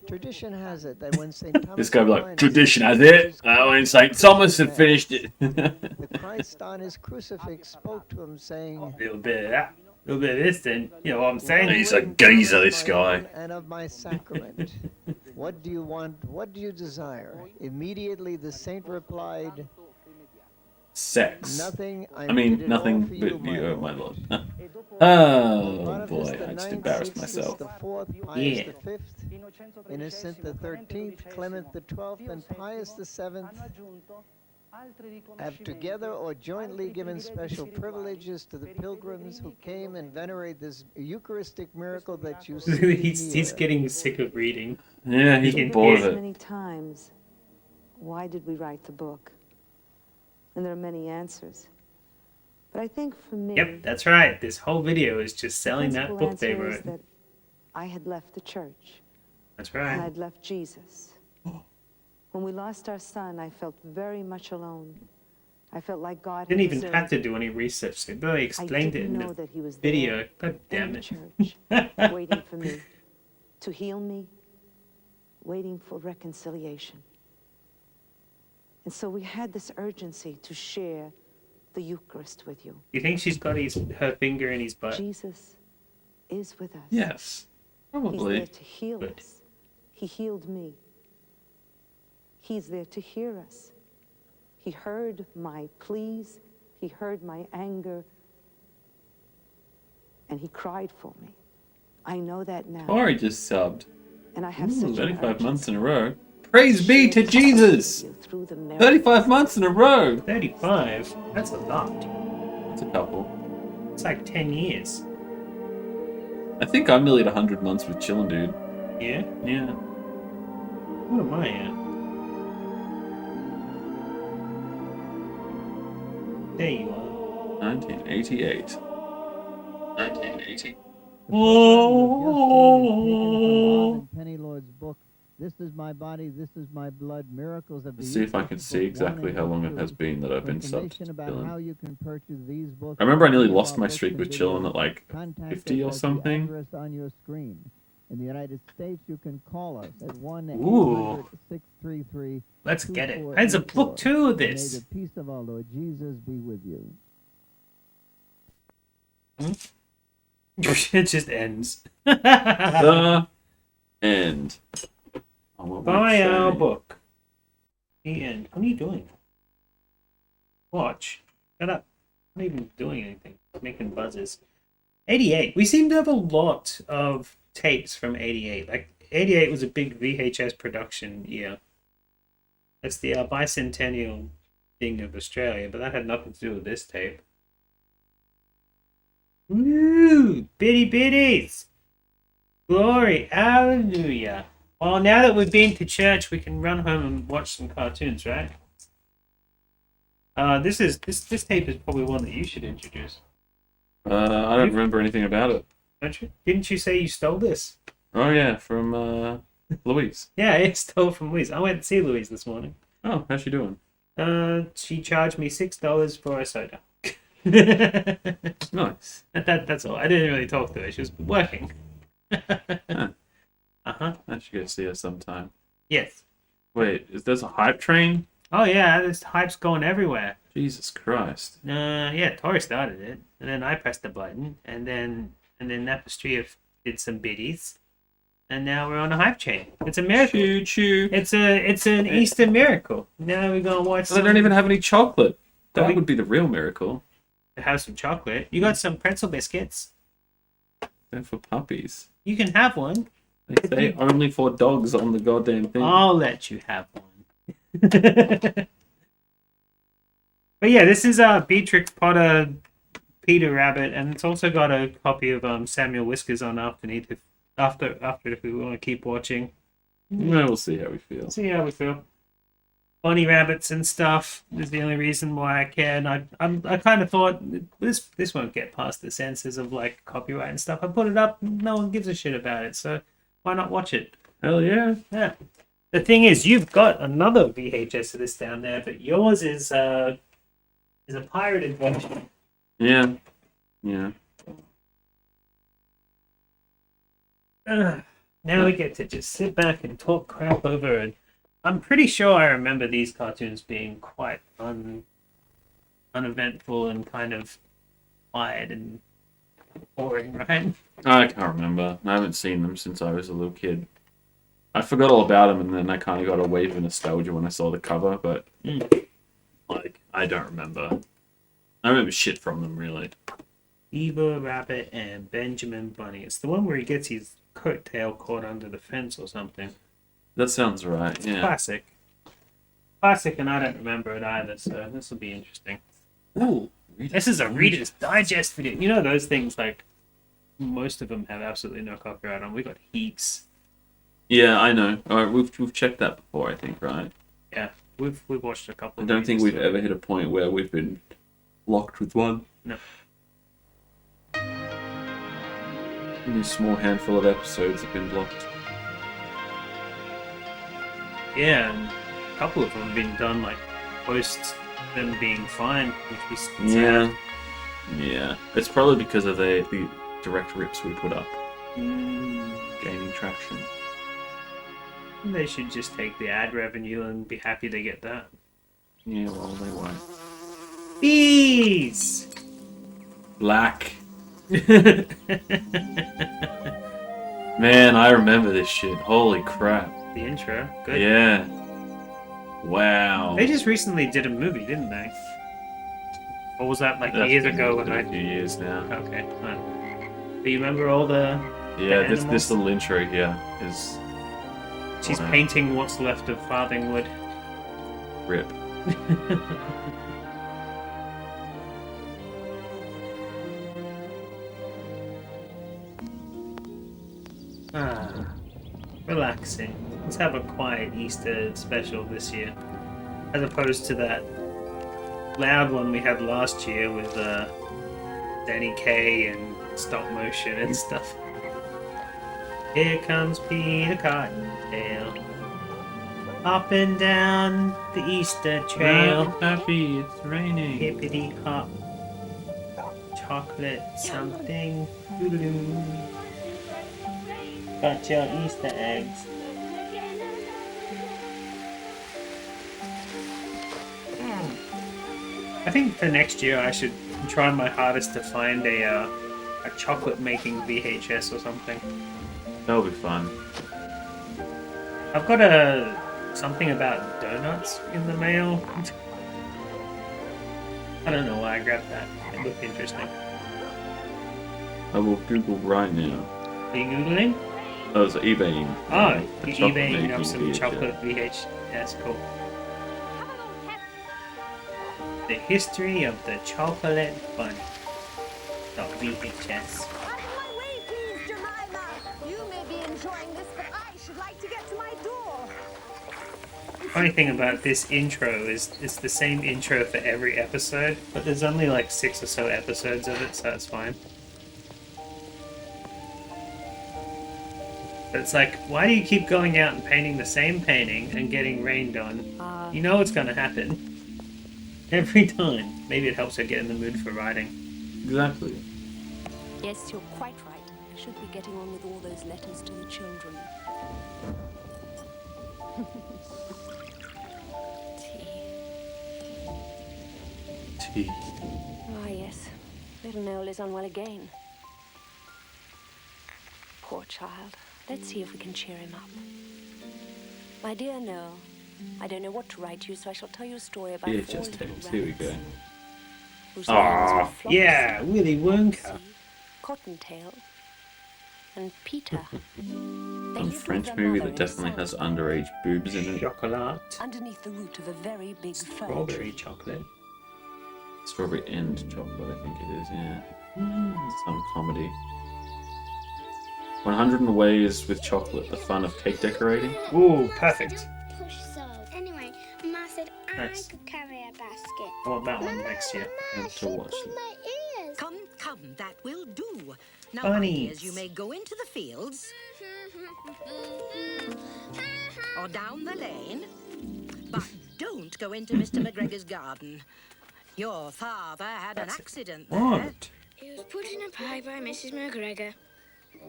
tradition has it that when St. Thomas This guy be like, Aquinas tradition has introduced it. When Christ St. to Thomas had man, finished it. the Christ on his crucifix spoke to him, saying, A little bit of that, a little bit of this, then you know what I'm saying? He's a "Well, geezer, Thomas, this my guy." own and of my sacrament. What do you want? What do you desire? Immediately the saint replied, Sex. nothing. I mean, did it all nothing for but you, you, my lord. Pope Oh Boniface boy, I just IX, embarrassed Sixtus myself. the Fourth, Yeah. Pius V, Innocent the 13th, Clement the 12th, and Pius the 7th have together or jointly given special privileges to the pilgrims who came and venerate this Eucharistic miracle that you see he's here. getting sick of reading. Yeah, he's He can bored of hear. it. Many times, why did we write the book? And there are many answers. But I think for me, Yep, that's right. This whole video is just the selling that principal book they answer is wrote. that I had left the church That's and right. I'd left Jesus. When we lost our son, I felt very much alone. I felt like God Didn't had even deserted have to me. do any research. They barely I explained it didn't in know the that he was video. there God damn in the it. church, waiting for me, to heal me, waiting for reconciliation. And so we had this urgency to share the Eucharist with you. You think she's got her finger in his butt? Jesus is with us. Yes, He's there probably. to heal Good. us. He healed me. He's there to hear us. He heard my pleas. He heard my anger. And he cried for me. I know that now. Tori just subbed. And I have such an 35 months in a urgency row. Praise be to Jesus! you through the miracles 35 months in a row! 35? That's a lot. That's a couple. It's like 10 years. I think I'm nearly at 100 months with chillin', dude. Yeah? Yeah. What am I at? There you are. 1988. 1980. Oh. Penny Lord's book. This is my body. This is my blood. Miracles of the. Let's see if I can see exactly how long it has been that I've been subbed to about chillin'. how you can purchase these books. I remember I nearly lost my streak with chillin' at like Contact 50 or us at the something. address on your screen. In the United States, you can call us at Ooh. 1-800-633. Let's get it. There's a book too of this. May the peace of our Lord Jesus be with you. It just ends. The end. Oh, what would it Buy our say? book. The end. What are you doing? Watch. Shut up. I'm not even doing anything. Making buzzes. 88. We seem to have a lot of tapes from 88. Like, 88 was a big VHS production year. That's the bicentennial thing of Australia, but that had nothing to do with this tape. Woo! Bitty bitties! Glory! Hallelujah! Well, now that we've been to church, we can run home and watch some cartoons, right? This tape is probably one that you should introduce. I don't remember anything about it. Don't you? Didn't you say you stole this? Oh yeah, from Louise. Yeah, I stole from Louise. I went to see Louise this morning. Oh, how's she doing? She charged me $6 for a soda. Nice. That's all. I didn't really talk to her. She was working. Huh. Uh-huh. I should go see her sometime. Yes. Wait, is there a hype train? Oh yeah, this hype's going everywhere. Jesus Christ. Yeah, Tori started it, and then I pressed the button, and then Napastria did some biddies, and now we're on a hype chain. It's a miracle. Choo choo. It's an Easter miracle. Now we're gonna watch. They don't even have any chocolate. That Oh, we- would be the real miracle. have some chocolate. You got some pretzel biscuits. They're for puppies. You can have one. They say only for dogs on the goddamn thing. I'll let you have one. But yeah, this is Beatrix Potter, Peter Rabbit, and it's also got a copy of Samuel Whiskers on after if we want to keep watching. Yeah, we'll see how we feel. See how we feel. Bunny rabbits and stuff is the only reason why I care. And I kind of thought this won't get past the censors of like copyright and stuff. I put it up, no one gives a shit about it, so why not watch it? Hell yeah. Yeah. The thing is, you've got another VHS of this down there, but yours is a pirated version. Yeah. Yeah. Now we get to just sit back and talk crap over it. I'm pretty sure I remember these cartoons being quite uneventful and kind of quiet and boring, right? I can't remember. I haven't seen them since I was a little kid. I forgot all about them, and then I kind of got a wave of nostalgia when I saw the cover, but like I don't remember. I remember shit from them, really. Eva Rabbit and Benjamin Bunny. It's the one where he gets his coattail caught under the fence or something. That sounds right. Yeah. Classic. Classic, and I don't remember it either, so this will be interesting. Ooh. This is a Reader's Digest video. You know those things, like, most of them have absolutely no copyright on. We got heaps. Yeah, I know. All right, we've checked that before, I think, right? Yeah, we've watched a couple. I don't think readers, we've so- ever hit a point where we've been locked with one. No. Only a small handful of episodes have been blocked. Yeah, and a couple of them have been done like post them being fined, which was sad. Yeah. Yeah. It's probably because of the direct rips we put up. Gaining traction. They should just take the ad revenue and be happy to get that. Yeah, well, they won't. Bees! Black. Man, I remember this shit. Holy crap. The intro, good. Yeah. Wow. They just recently did a movie, didn't they? Or was that like That's years been ago when a I... few years now. Okay, fine. But you remember all the Yeah, this animals. little intro here is She's Wow. painting what's left of Farthingwood. rip. Relaxing. Let's have a quiet Easter special this year, as opposed to that loud one we had last year with Danny Kaye and stop motion and stuff. Here comes Peter Cottontail, hopping down the Easter trail. Happy, it's raining. Hippity hop, chocolate something. Doo-doo-doo. Got your Easter eggs. I think for next year I should try my hardest to find a chocolate making VHS or something. That'll be fun. I've got something about donuts in the mail. I don't know why I grabbed that. It looked interesting. I will Google right now. Are you googling? Oh, it's eBaying. Oh, A you're chocolate eBaying up making some VHS. chocolate VHS. Cool. The history of the chocolate bunny. VHS. Out of my way, please, Jemima. You may be enjoying this, but I should like to get to my door. Funny thing about this intro is it's the same intro for every episode, but there's only like 6 or so episodes of it, so it's fine. But it's like, why do you keep going out and painting the same painting and getting rained on? You know what's gonna happen. Every time. Maybe it helps her get in the mood for writing. Exactly. Yes, you're quite right. I should be getting on with all those letters to the children. Tea. Ah, yes. Little Noel is unwell again. Poor child. Let's see if we can cheer him up. My dear Noel, I don't know what to write you, so I shall tell you a story about Yeah, 4 just little tapes. Here we go. rabbits whose names were Flopsy, Yeah, Willy Wonka. Mopsy, Cottontail, and Peter. They Some lived with French their movie mother that in definitely has Salzburg, underage boobs in it. Chocolat. underneath the root of a very big fir Strawberry tree. chocolate. Strawberry and chocolate, I think it is, yeah. Some comedy. 100 Ways with Chocolate, the fun of cake decorating. Ooh, perfect. Push so. Anyway, Ma said Nice. I could carry a basket. I want that one next year. I have to watch it. My ears. Come, come, that will do. Now, Bunnies. my dears, you may go into the fields or down the lane, but don't go into Mr. McGregor's garden. Your father had an accident there. What? He was put in a pie by Mrs. McGregor.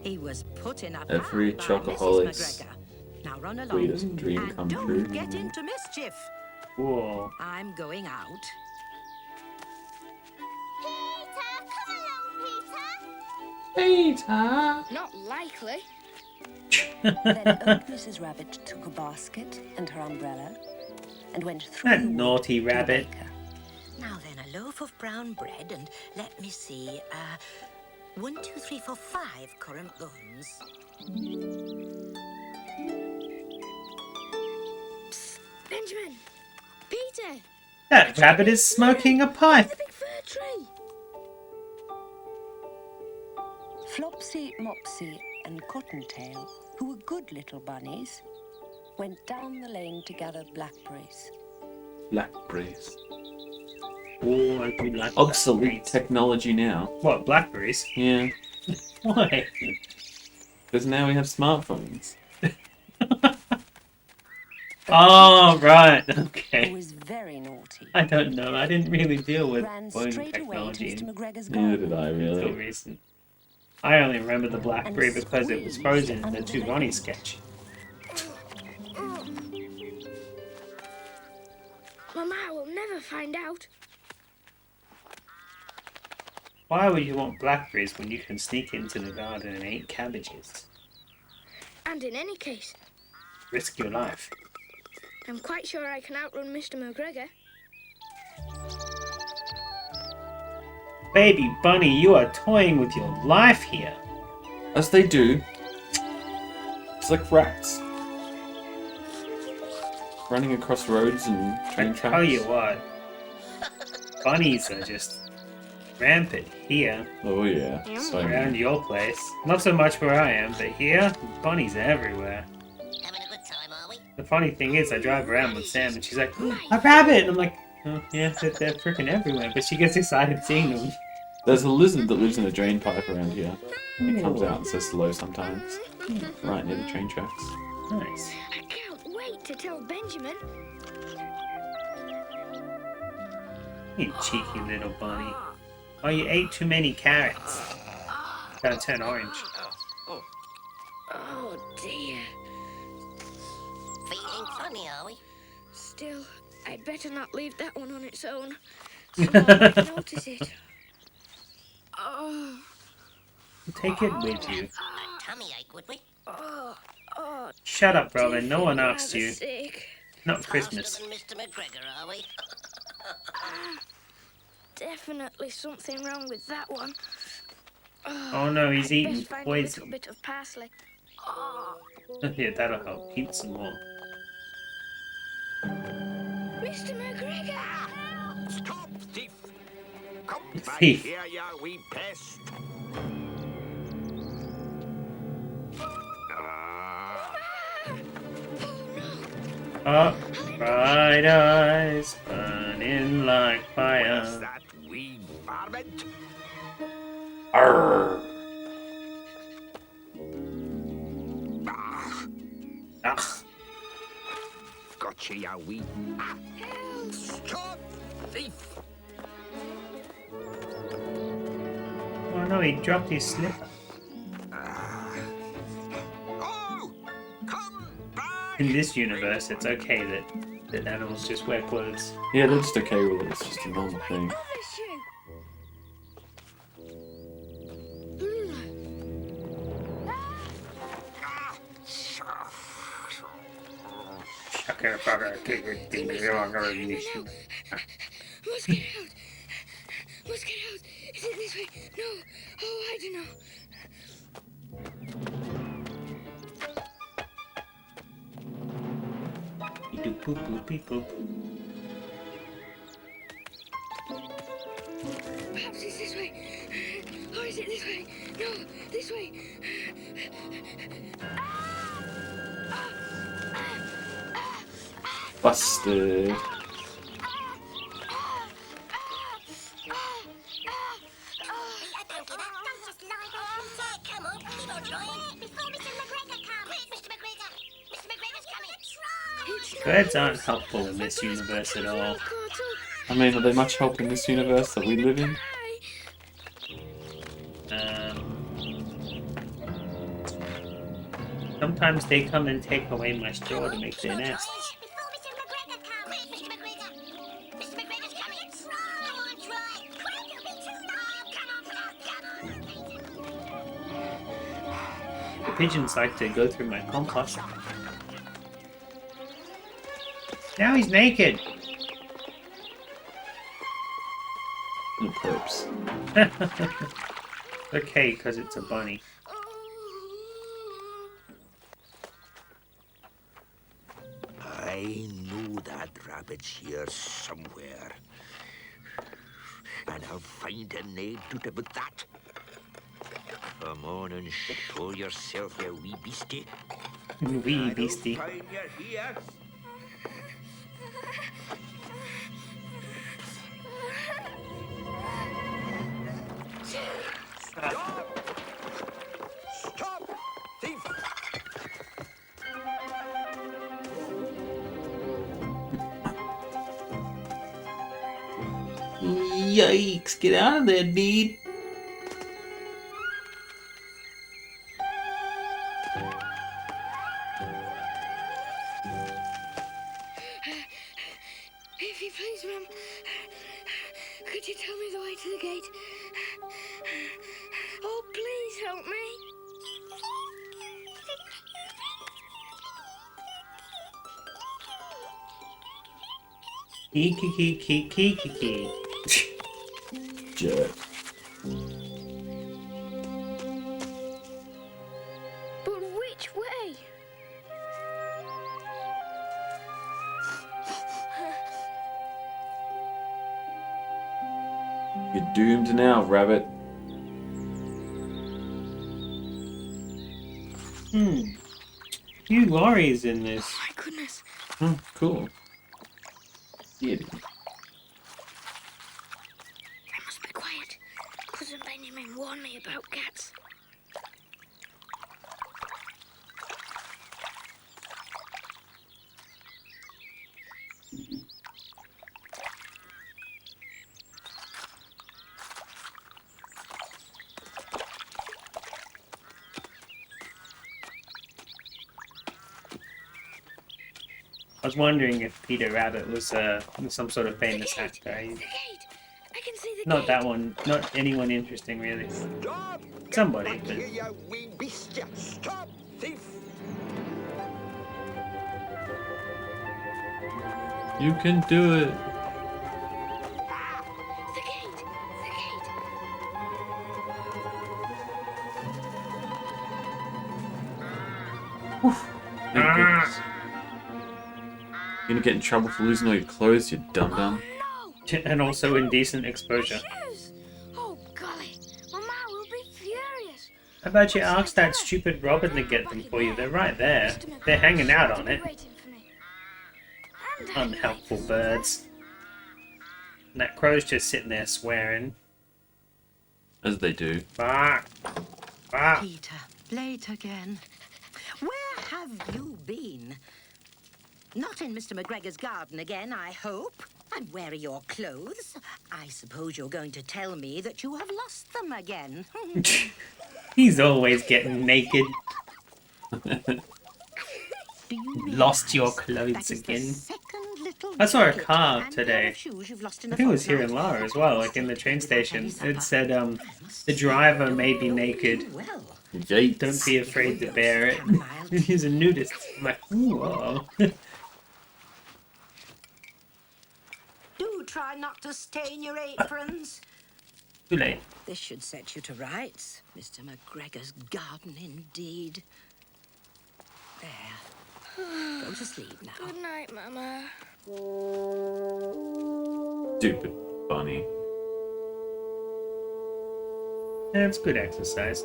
He was put in a Every pie by Mrs. chocoholic's McGregor. Now run along sweetest dream and come don't true. get into mischief. Whoa. I'm going out. Peter, come along, Peter! Not likely. Then old Mrs. Rabbit took a basket and her umbrella and went through That the wood naughty to the rabbit. baker. Now then, a loaf of brown bread and let me see, 1, 2, 3, 4, 5 currant buns. Benjamin, Peter, That rabbit is smoking a pipe. the big fir tree. Flopsy, Mopsy, and Cottontail, who were good little bunnies, went down the lane to gather blackberries. Blackberries. Oh, I do like Obsolete blackberries. technology now. What, blackberries? Yeah. Why? Because now we have smartphones. Oh, right. Who Okay. was very naughty. I don't know. I didn't really deal with Ran phone straight away to technology Mr. McGregor's Neither garden. did I, until really. recent. I only remember the blackberry because it was squeezed frozen in under the the Two lemon. Ronnie sketch. Mama will never find out. Why would you want blackberries when you can sneak into the garden and eat cabbages? And in any case, Risk your life. I'm quite sure I can outrun Mr. McGregor. Baby bunny, you are toying with your life here. As they do. It's like rats. Running across roads and train tracks. Tell you what, bunnies are just rampant here. Oh yeah. So Around your place. Not so much where I am, but here, bunnies are everywhere. Having a good time, are we? The funny thing is, I drive around with Sam and she's like, a rabbit! And I'm like, oh, yeah, they're freaking everywhere. But she gets excited seeing them. there's a lizard that lives in a drain pipe around here. He comes out and says hello sometimes. Right near the train tracks. Nice. I can't wait to tell Benjamin. You cheeky little bunny. Oh, you ate too many carrots. Gotta turn orange. Oh dear. Feeling funny, are we? Still, I'd better not leave that one on its own. Someone might notice it. Oh. Take it with you. A tummy ache, would we? Oh, Shut up, Robin. No one asked rather you. sick. Not Christmas. Faster than Mr. McGregor, are we? Definitely something wrong with that one. Oh no, he's I'd eating best find a poison. little bit of parsley. Yeah, that'll help. Eat some more. Mr. McGregor! Stop, thief! Come back Thief. here, you wee pest! Oh, bright eyes burning like Where's fire. that wee varmint? Arrgh. Ah, Gotcha, you wee... Stop, thief! oh no, he dropped his slipper. Oh! Come back! In this universe, it's okay that animals just wear clothes. Yeah, they're just okay with it. It's just a normal thing. Bothers you? Sucker, fucker, kicker, dinker, Must get out. Must get out. Is it this way? No. Oh, I don't know. Beep boop boop beep boop. Perhaps it's this way. Or is it this way? No, this way. Busted. Come on, keep on trying. Before Mr. McGregor comes. Wait, Mr. McGregor. Mr. McGregor's coming. Birds aren't helpful in this universe at all. I mean, are they much help in this universe that we live in? Sometimes they come and take away my straw to make their nests. Before Mr. McGregor comes. Wait, Mr. McGregor. Mr. McGregor's coming. Come on, try. Quick, it'll be too long. Come on. The pigeons like to go through my compost. Now he's naked. The perps. Okay, because it's a bunny. I know that rabbit's here somewhere. And I'll find an aid to do with that. Come on and show yourself, you wee beastie. Wee beastie. I'll find you here. Stop! Stop! Thief! Yikes, get out of there, dude. If you please, ma'am, could you tell me the way to the gate? Oh, please help me. Kiki. Jerk. You're doomed now, rabbit. Few lorries in this. Oh my goodness. Oh, cool. Yeah. I must be quiet. Cousin Benjamin warned me about cats. I was wondering if Peter Rabbit was some sort of famous actor. The gate. I can see the Not gate. that one. Not anyone interesting, really. Stop! Somebody, Get back but here, you wee beast! You stop, thief! You can do it. The gate. The gate. Thank goodness. You're gonna get in trouble for losing all your clothes, you dum-dum. and also indecent exposure. Shoes. Oh golly. Mama will be furious. How about you ask that stupid Robin to get them for you? They're right there. They're hanging out on it. Waiting for me. Unhelpful birds. And that crow's just sitting there swearing. As they do. Bark! Bark! Peter, late again. Where have you been? Not in Mr. McGregor's garden again, I hope. And where are your clothes? I suppose you're going to tell me that you have lost them again. He's always getting naked. Lost your clothes again. I saw a car today. I think it was here in Lara as well, like in the train station. It said, the driver may be naked. Yikes. Don't be afraid to bear it. He's a nudist. I'm like, whoa. Do try not to stain your aprons. Too late. This should set you to rights. Mr. McGregor's garden, indeed. There. Go to sleep now. Good night, Mama. Stupid bunny. That's good exercise.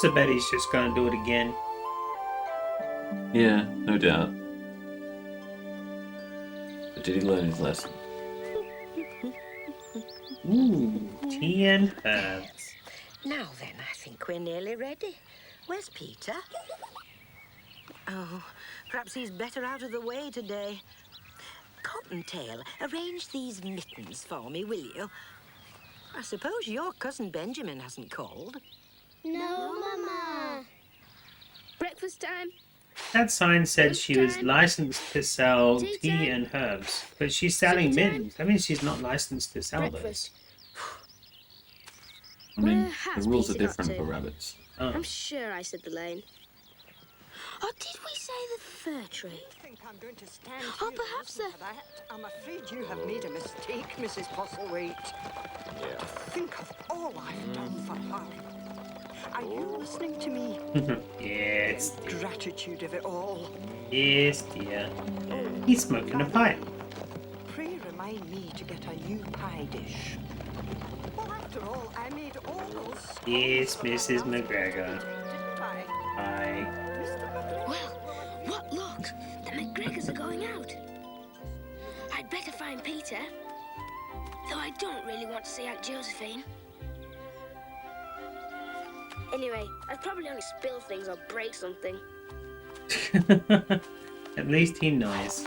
I bet he's just gonna do it again. Yeah, no doubt. But did he learn his lesson? Ooh, tea and herbs. Now then, I think we're nearly ready. Where's Peter? Oh, perhaps he's better out of the way today. Cottontail, arrange these mittens for me, will you? I suppose your cousin Benjamin hasn't called. No, Mama. Breakfast time. That sign said she was licensed to sell tea and herbs, but she's selling mittens. That means she's not licensed to sell those. I mean, the rules are different for rabbits. Oh. I'm sure I said the lane. Or did we say the fir tree? I think I'm going to stand Oh, here perhaps and listen to that. I'm afraid you have made a mistake, Mrs. Postlethwaite. Yeah. Think of all I've done for her. Are you listening to me? Yes, The gratitude of it all. yes, dear. He's smoking a pipe. Pray remind me to get a new pie dish. Well, after all, I made all those. Yes, Mrs. McGregor. Didn't I? Hi. Well, what luck. The McGregors are going out. I'd better find Peter. Though I don't really want to see Aunt Josephine. Anyway, I'd probably only spill things or break something. At least he knows.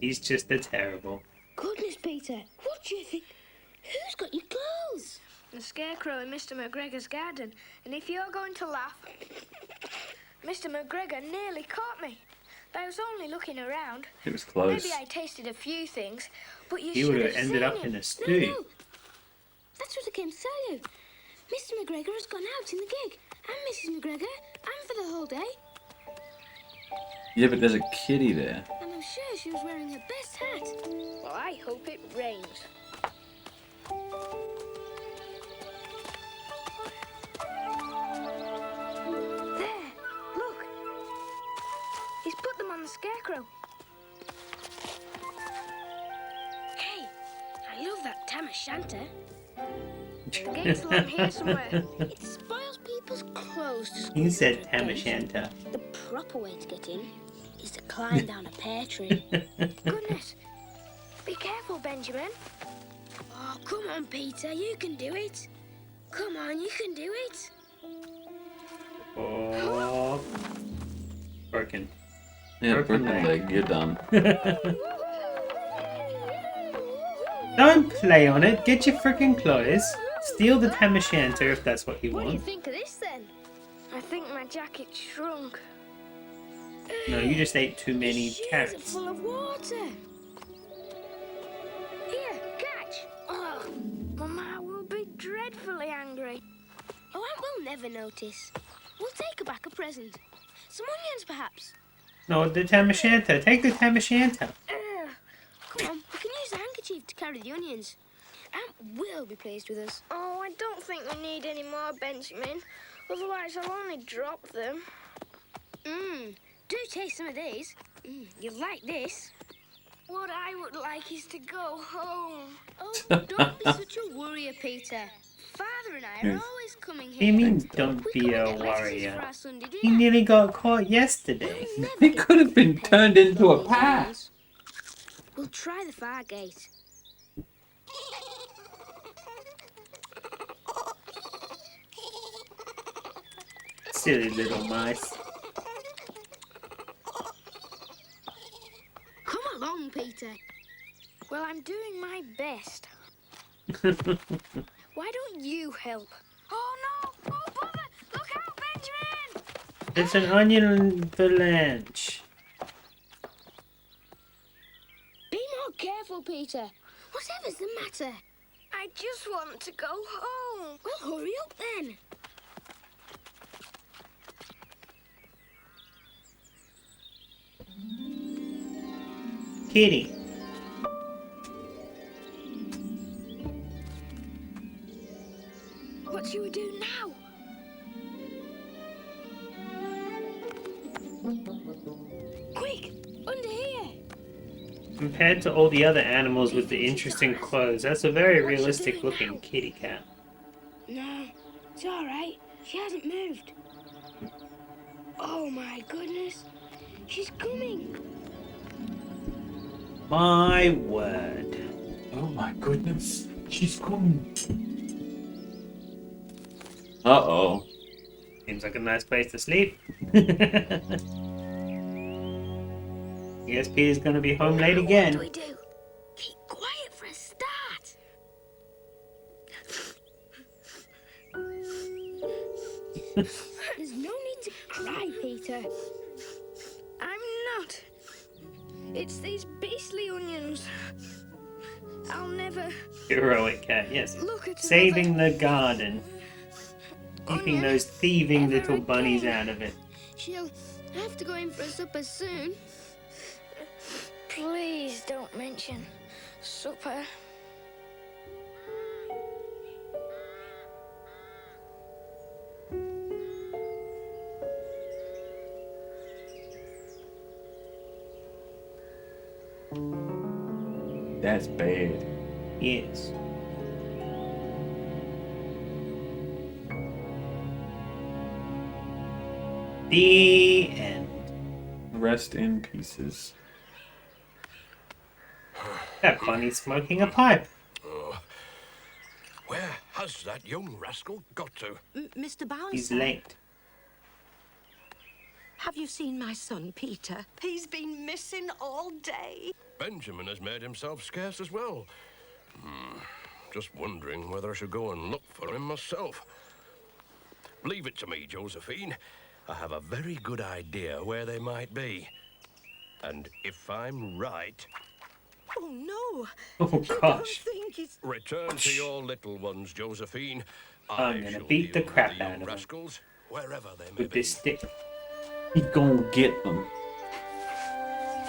He's just a terrible. Goodness, Peter, what do you think? Who's got your clothes? The scarecrow in Mr. McGregor's garden. And if you're going to laugh, Mr. McGregor nearly caught me. But I was only looking around. It was close. Maybe I tasted a few things, but you He should would have have ended seen up him. in a stew. No. That's what I came to tell you. Mr. McGregor has gone out in the gig. And Mrs. McGregor. And for the whole day. Yeah, but there's a kitty there. And I'm sure she was wearing her best hat. Well, I hope it rains. that tam o' shanter. The gate's along here somewhere. It spoils people's clothes to He squeeze said under a tam o' gate. shanter. The proper way to get in is to climb down a pear tree. Goodness. Be careful, Benjamin. Oh, come on, Peter. You can do it. Come on, you can do it. Oh. Broken. Yeah, Broken broken leg, you're done. Don't play on it. Get your freaking clothes. Steal the tam o' shanter if that's what you What do you want. think of this, then? I think my jacket shrunk. No, you just ate too many Your shoes are carrots. full of water. Here, catch. Oh, Mama will be dreadfully angry. Oh, Aunt will never notice. We'll take her back a present. Some onions, perhaps. No, the tam o' shanter. Take the tam o' shanter. Come on, we can use the handkerchief to carry the onions. Aunt will be pleased with us. Oh, I don't think we need any more, Benjamin. Otherwise, I'll only drop them. Do taste some of these. You'll like this. What I would like is to go home. Oh, don't be such a worrier, Peter. Father and I are always coming What do here. you mean, don't We be couldn't a get letters warrior? for our Sunday He dinner. nearly got caught yesterday. He could have been turned into a pie. We'll try the far gate. Silly little mice. Come along, Peter. Well, I'm doing my best. Why don't you help? Oh, no! Oh, bother! Look out, Benjamin! It's an onion avalanche. Be more careful, Peter. Whatever's the matter? I just want to go home. Well, hurry up then. Kitty. What shall we do now? Quick! Under here! Compared to all the other animals with the interesting clothes, that's a very realistic looking kitty cat. No, it's all right. She hasn't moved. Oh, my goodness. She's coming. My word. Oh my goodness, she's coming. Uh-oh. Seems like a nice place to sleep. I guess Peter's gonna be home late again. What do we do? Keep quiet for a start. There's no need to cry, Peter. I'm not. It's these beastly onions. I'll never Heroic cat, yes. look at Saving the garden. Keeping onion those thieving ever little bunnies again. out of it. She'll have to go in for supper soon. Please don't mention supper. That's bad. Yes. The end. Rest in pieces. That bunny's smoking a pipe. Where has that young rascal got to? Mr. Bouncer. He's late. Have you seen my son, Peter? He's been missing all day. Benjamin has made himself scarce as well. Just wondering whether I should go and look for him myself. Leave it to me, Josephine. I have a very good idea where they might be. And if I'm right... Oh, no. Oh, gosh. Return to your little ones, Josephine. I'm gonna beat the crap out of them rascals, wherever they may with this stick. He gonna get them.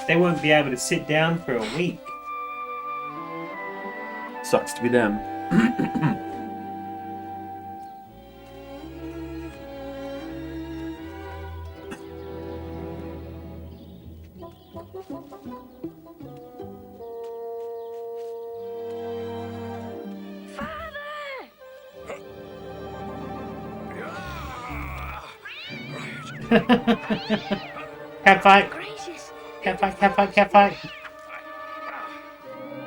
They won't be able to sit down for a week. Sucks to be them. Cat fight! Gracious. Cat fight, cat fight, cat fight!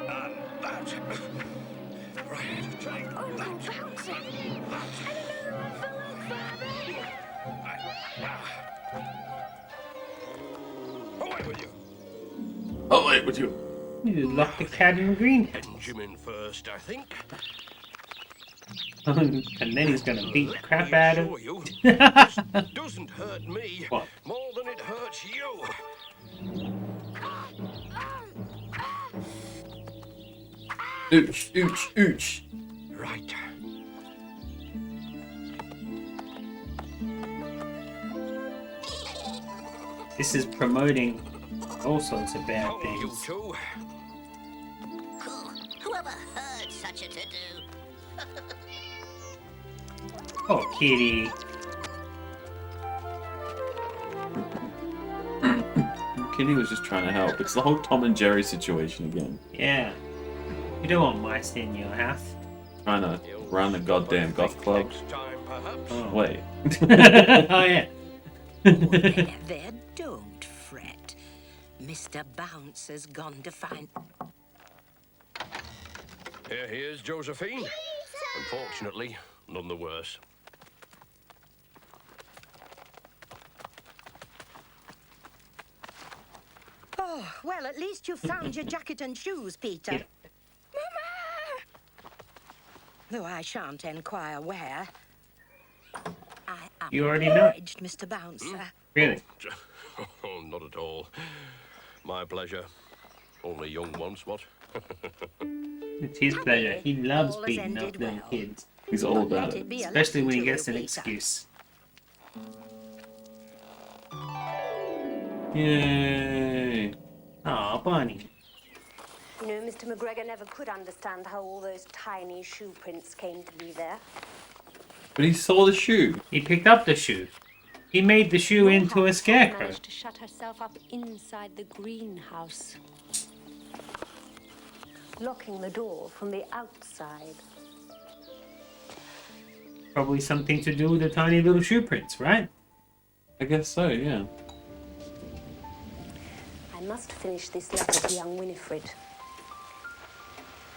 Uncle Bouncer. And another one for luck, Father. Away with you. Away with you. You just locked the cat in the greenhouse. Benjamin first, I think. And then he's gonna beat the crap out of You. This doesn't hurt me What? more than it hurts you. Ooch, ooch, ooch. Right. This is promoting all sorts of bad Oh, you things. two. Whoever heard such a to-do? Oh, kitty. Kitty was just trying to help. It's the whole Tom and Jerry situation again. Yeah. You don't want mice in your house. Trying to run a goddamn goth club. Next time, perhaps. Oh. Wait. Oh, yeah. There, don't fret. Mr. Bouncer's gone to find... Here he is, Josephine. Unfortunately, none the worse. Oh, well, at least you found your jacket and shoes, Peter. Yeah. Though I shan't enquire where. I am You already know. obliged, Mr. Bouncer. Really? Oh, not at all. My pleasure. Only young once, what? It's his pleasure. He loves All has beating up ended them well. kids. He's all about Let it. it be a Especially lesson when he to gets you, an Peter. excuse. Yay. Aw, Bonnie. You know, Mr. McGregor never could understand how all those tiny shoe prints came to be there. But he saw the shoe. He picked up the shoe. He made the shoe into a scarecrow. Managed to shut herself up inside the greenhouse, locking the door from the outside. Probably something to do with the tiny little shoe prints, right? I guess so, yeah. I must finish this letter to young Winifred.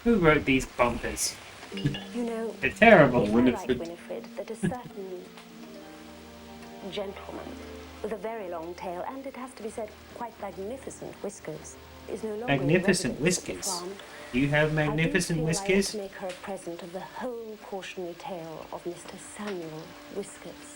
Who wrote these bumpers? You know, They're terrible. I write Winifred that a certain gentleman with a very long tail, and it has to be said, quite magnificent whiskers, is no longer Magnificent in residence at the whiskers. farm. You have I do magnificent feel I ought whiskers? to make her a present of the whole cautionary tale of Mr. Samuel Whiskers.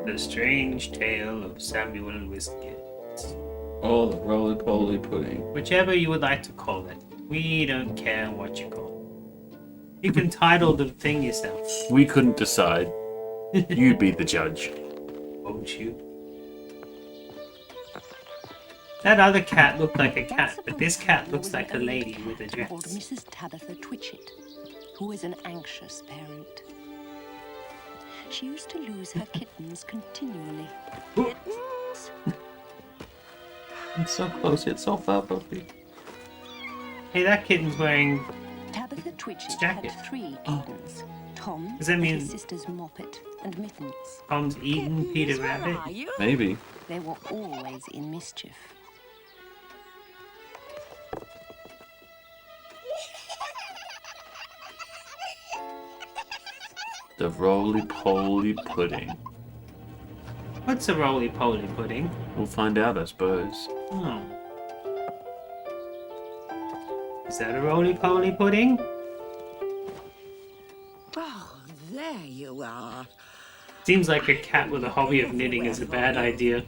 The Strange Tale of Samuel Whiskers. Oh, the roly-poly pudding. Whichever you would like to call it. We don't care what you call it. You can title the thing yourself. We couldn't decide. You be the judge. Won't you? That other cat looked like a cat, but this cat looks like a lady with a Called dress. Mrs. Tabitha Twitchett, who is an anxious parent. She used to lose her kittens continually. Kittens? It's so close, it's so far, puppy. Hey, that kitten's wearing... Tabitha Twitchett jacket. had 3 kittens. Tom, Does that mean- his sisters Moppet and Mittens. Tom's eating Peter Rabbit? Maybe. They were always in mischief. The roly-poly pudding. What's a roly-poly pudding? We'll find out, I suppose. Oh. Is that a roly-poly pudding? Oh, there you are. Seems like a cat with a hobby of knitting is a bad idea.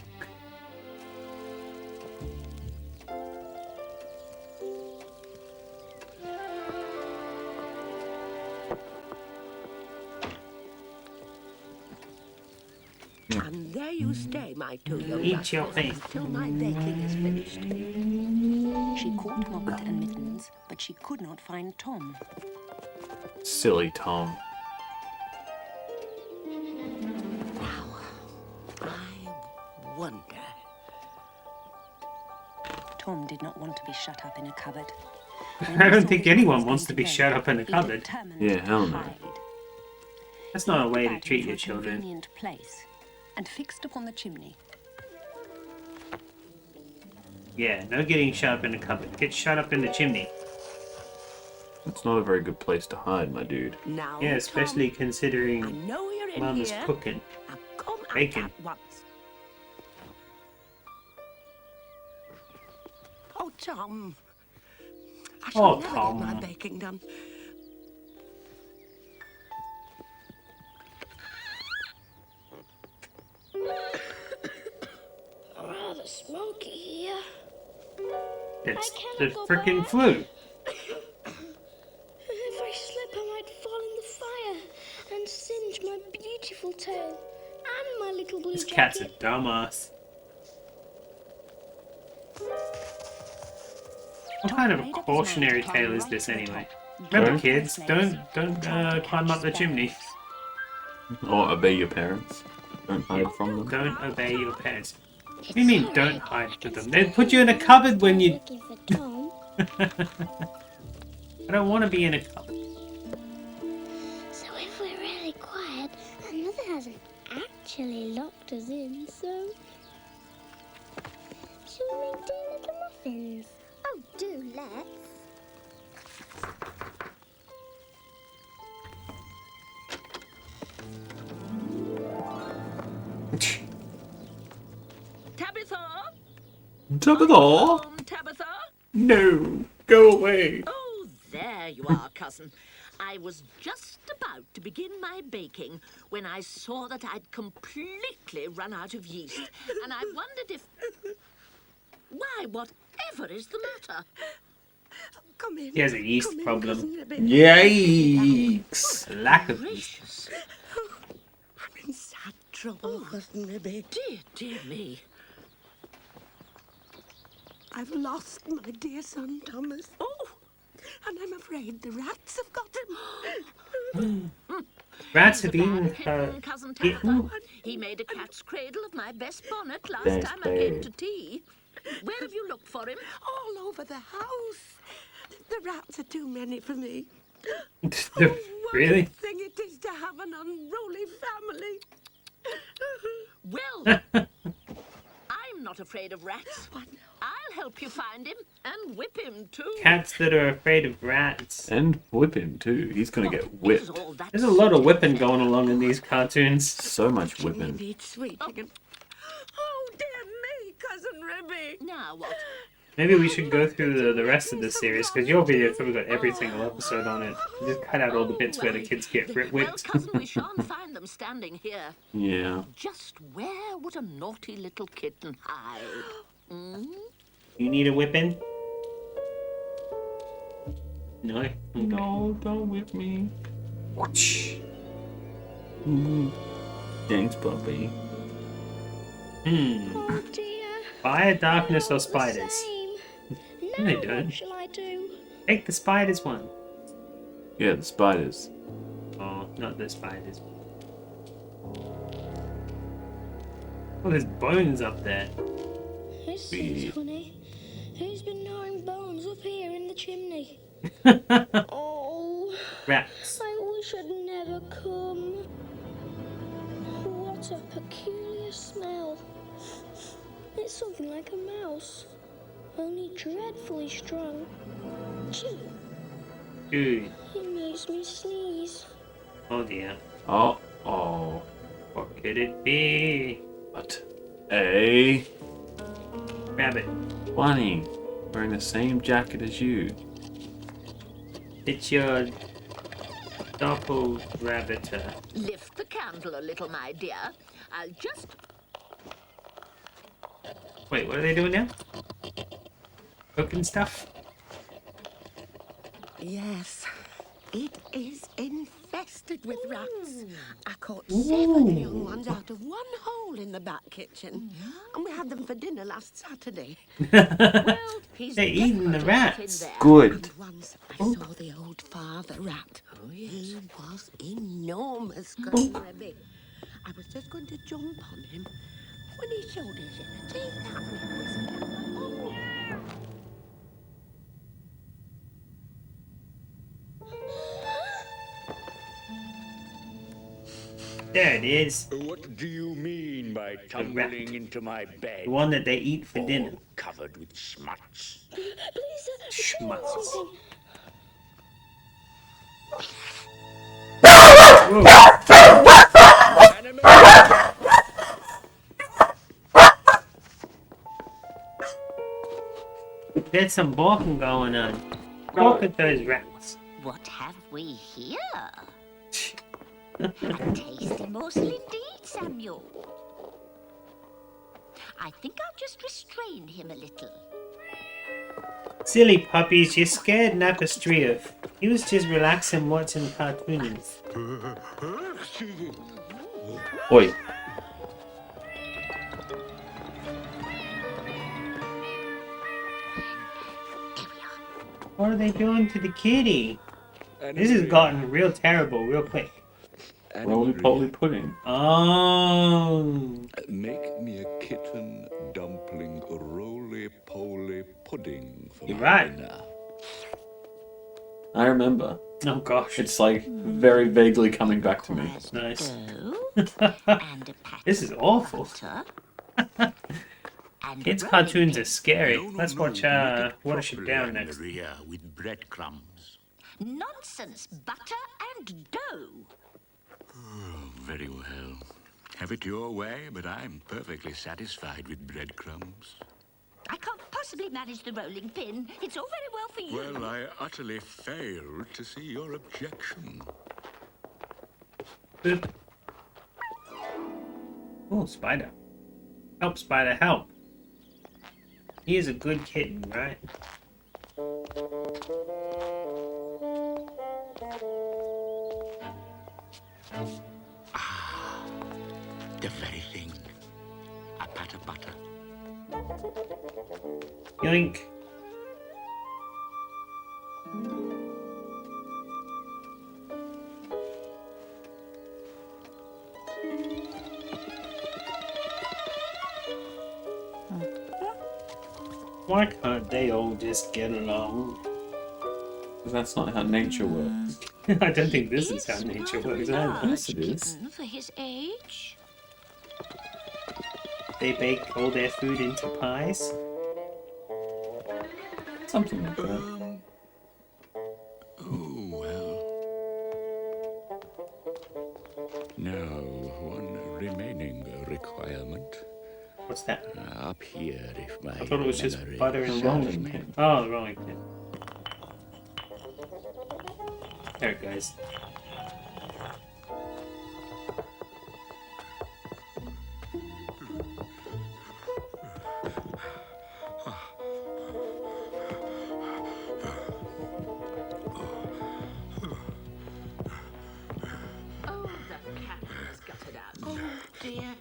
And there you stay, my 2 young Eat your rascals, face. till my baking is finished. She caught Moppet and Mittens, but she could not find Tom. Silly Tom. I wonder. Tom did not want to be shut up in a cupboard. I don't think anyone wants to be shut up in a cupboard. Yeah, hell no. That's not a way to Back treat into your a children. convenient place and fixed upon the chimney. Yeah, no getting shut up in a cupboard. Get shut up in the chimney. It's not a very good place to hide, my dude. Now, Yeah, especially Tom, considering I know you're in Mum is here. cooking Now come out bacon. at once. Oh, Tom. I shall Oh, never Tom. get my baking done. Rather smoky here. It's I the cannot go frickin' back. flu. If I slip, I might fall in the fire and singe my beautiful tail and my little blue This cat's a jacket. dumbass. What kind of a cautionary tale is this anyway? Remember, kids, don't climb up the chimney. Or obey your parents. Don't hide from them. Don't obey your parents. What do you mean, don't hide with them? They put you in a cupboard when you... I don't want to be in a cupboard. So if we're really quiet, and Mother hasn't actually locked us in, so... Shall we make tea little muffins? Oh, do let's. Tabitha? Tabitha? Tabitha? No, go away. Oh, there you are, cousin. I was just about to begin my baking when I saw that I'd completely run out of yeast. And I wondered if... Why, whatever is the matter? Come in. He has a yeast problem. Yikes! Lack of yeast. Gracious. I'm in sad trouble, Cousin Ribby. Dear, dear me. I've lost my dear son, Thomas. Oh, and I'm afraid the rats have got him. Rats have eaten her Cousin kitten. Tabitha. He made a cat's cradle of my best bonnet last That's time I came bad. to tea. Where have you looked for him? All over the house. The rats are too many for me. What Really? a thing it is to have an unruly family. Well, I'm not afraid of rats. I'll help you find him and whip him too. Cats that are afraid of rats. And whip him too. He's gonna get whipped. There's a lot of whipping going along in these cartoons. So much whipping. It's sweet again. Oh, dear me, Cousin Ribby. Now what? Maybe we should go through the rest of the series, because your video probably got every single episode on it. Just cut out all the bits where the kids get Well, whipped. cousin, we shan't find them standing here. Yeah. Just where would a naughty little kitten hide? Hmm? You need a whipping? No? Okay. No, don't whip me. Mm. Thanks, puppy. Oh dear. Fire, darkness, or Not the spiders? same. No, they Now don't. what shall I do? Take the spiders one. Yeah, the spiders. Oh, not the spiders. Oh, there's bones up there. This seems funny. Who's been gnawing bones up here in the chimney? Oh, Rats. I wish I'd never come. What a peculiar smell. It's something like a mouse, only dreadfully strong. Choo! Dude. It makes me sneeze. Oh dear. Oh. What could it be? What? A Rabbit. bunny wearing the same jacket as you. It's your doppel rabbiter. Lift the candle a little, my dear. I'll just... Wait, what are they doing now? Cooking stuff? Yes, it is infested with rats. I caught Ooh. 7 young ones out of one hole in the back kitchen. And we had them for dinner last Saturday. Well, he's They're eating the definitely rats. in there. Good. And once I saw the old father rat. Oh, yes. He was enormous, Cousin Rebby. I was just going to jump on him When his shoulders in. Take that with There it is. What do you mean by tumbling into my bed? The one that they eat for dinner. Covered with schmutz. Please, Schmutz. There's some barking going on. Look at those rats. What have we here? A tasty morsel indeed, Samuel. I think I'll just restrain him a little. Silly puppies, you scared Napastri of. He was just relaxing watching cartoons. Oi. What are they doing to the kitty? This has gotten real terrible real quick. Roly-poly pudding. Oh. Make me a kitten dumpling roly-poly pudding for You're my right. dinner. I remember. Oh gosh. It's like very vaguely coming back to me. Nice. And a pat This is awful. butter. Kids' cartoons are scary. Let's watch Watership Down next. Maria, with breadcrumbs. Nonsense, butter and dough. Oh, very well. Have it your way, but I'm perfectly satisfied with breadcrumbs. I can't possibly manage the rolling pin. It's all very well for you. Well, I utterly failed to see your objection. Boop. Oh, Spider. Help, Spider, help. He is a good kitten, right? The very thing. A pat of butter. Yoink. Why can't they all just get along? Because that's not how nature works. I don't think this is how nature works either. Yes, it is. For his age. They bake all their food into pies. Something like that. Oh, well. Now, one remaining requirement. What's that? Up here, if my I thought it was just memory butter and serves rolling me. pin. Oh, the rolling pin. There it goes. Oh, the cat has gutted out. Oh, dear.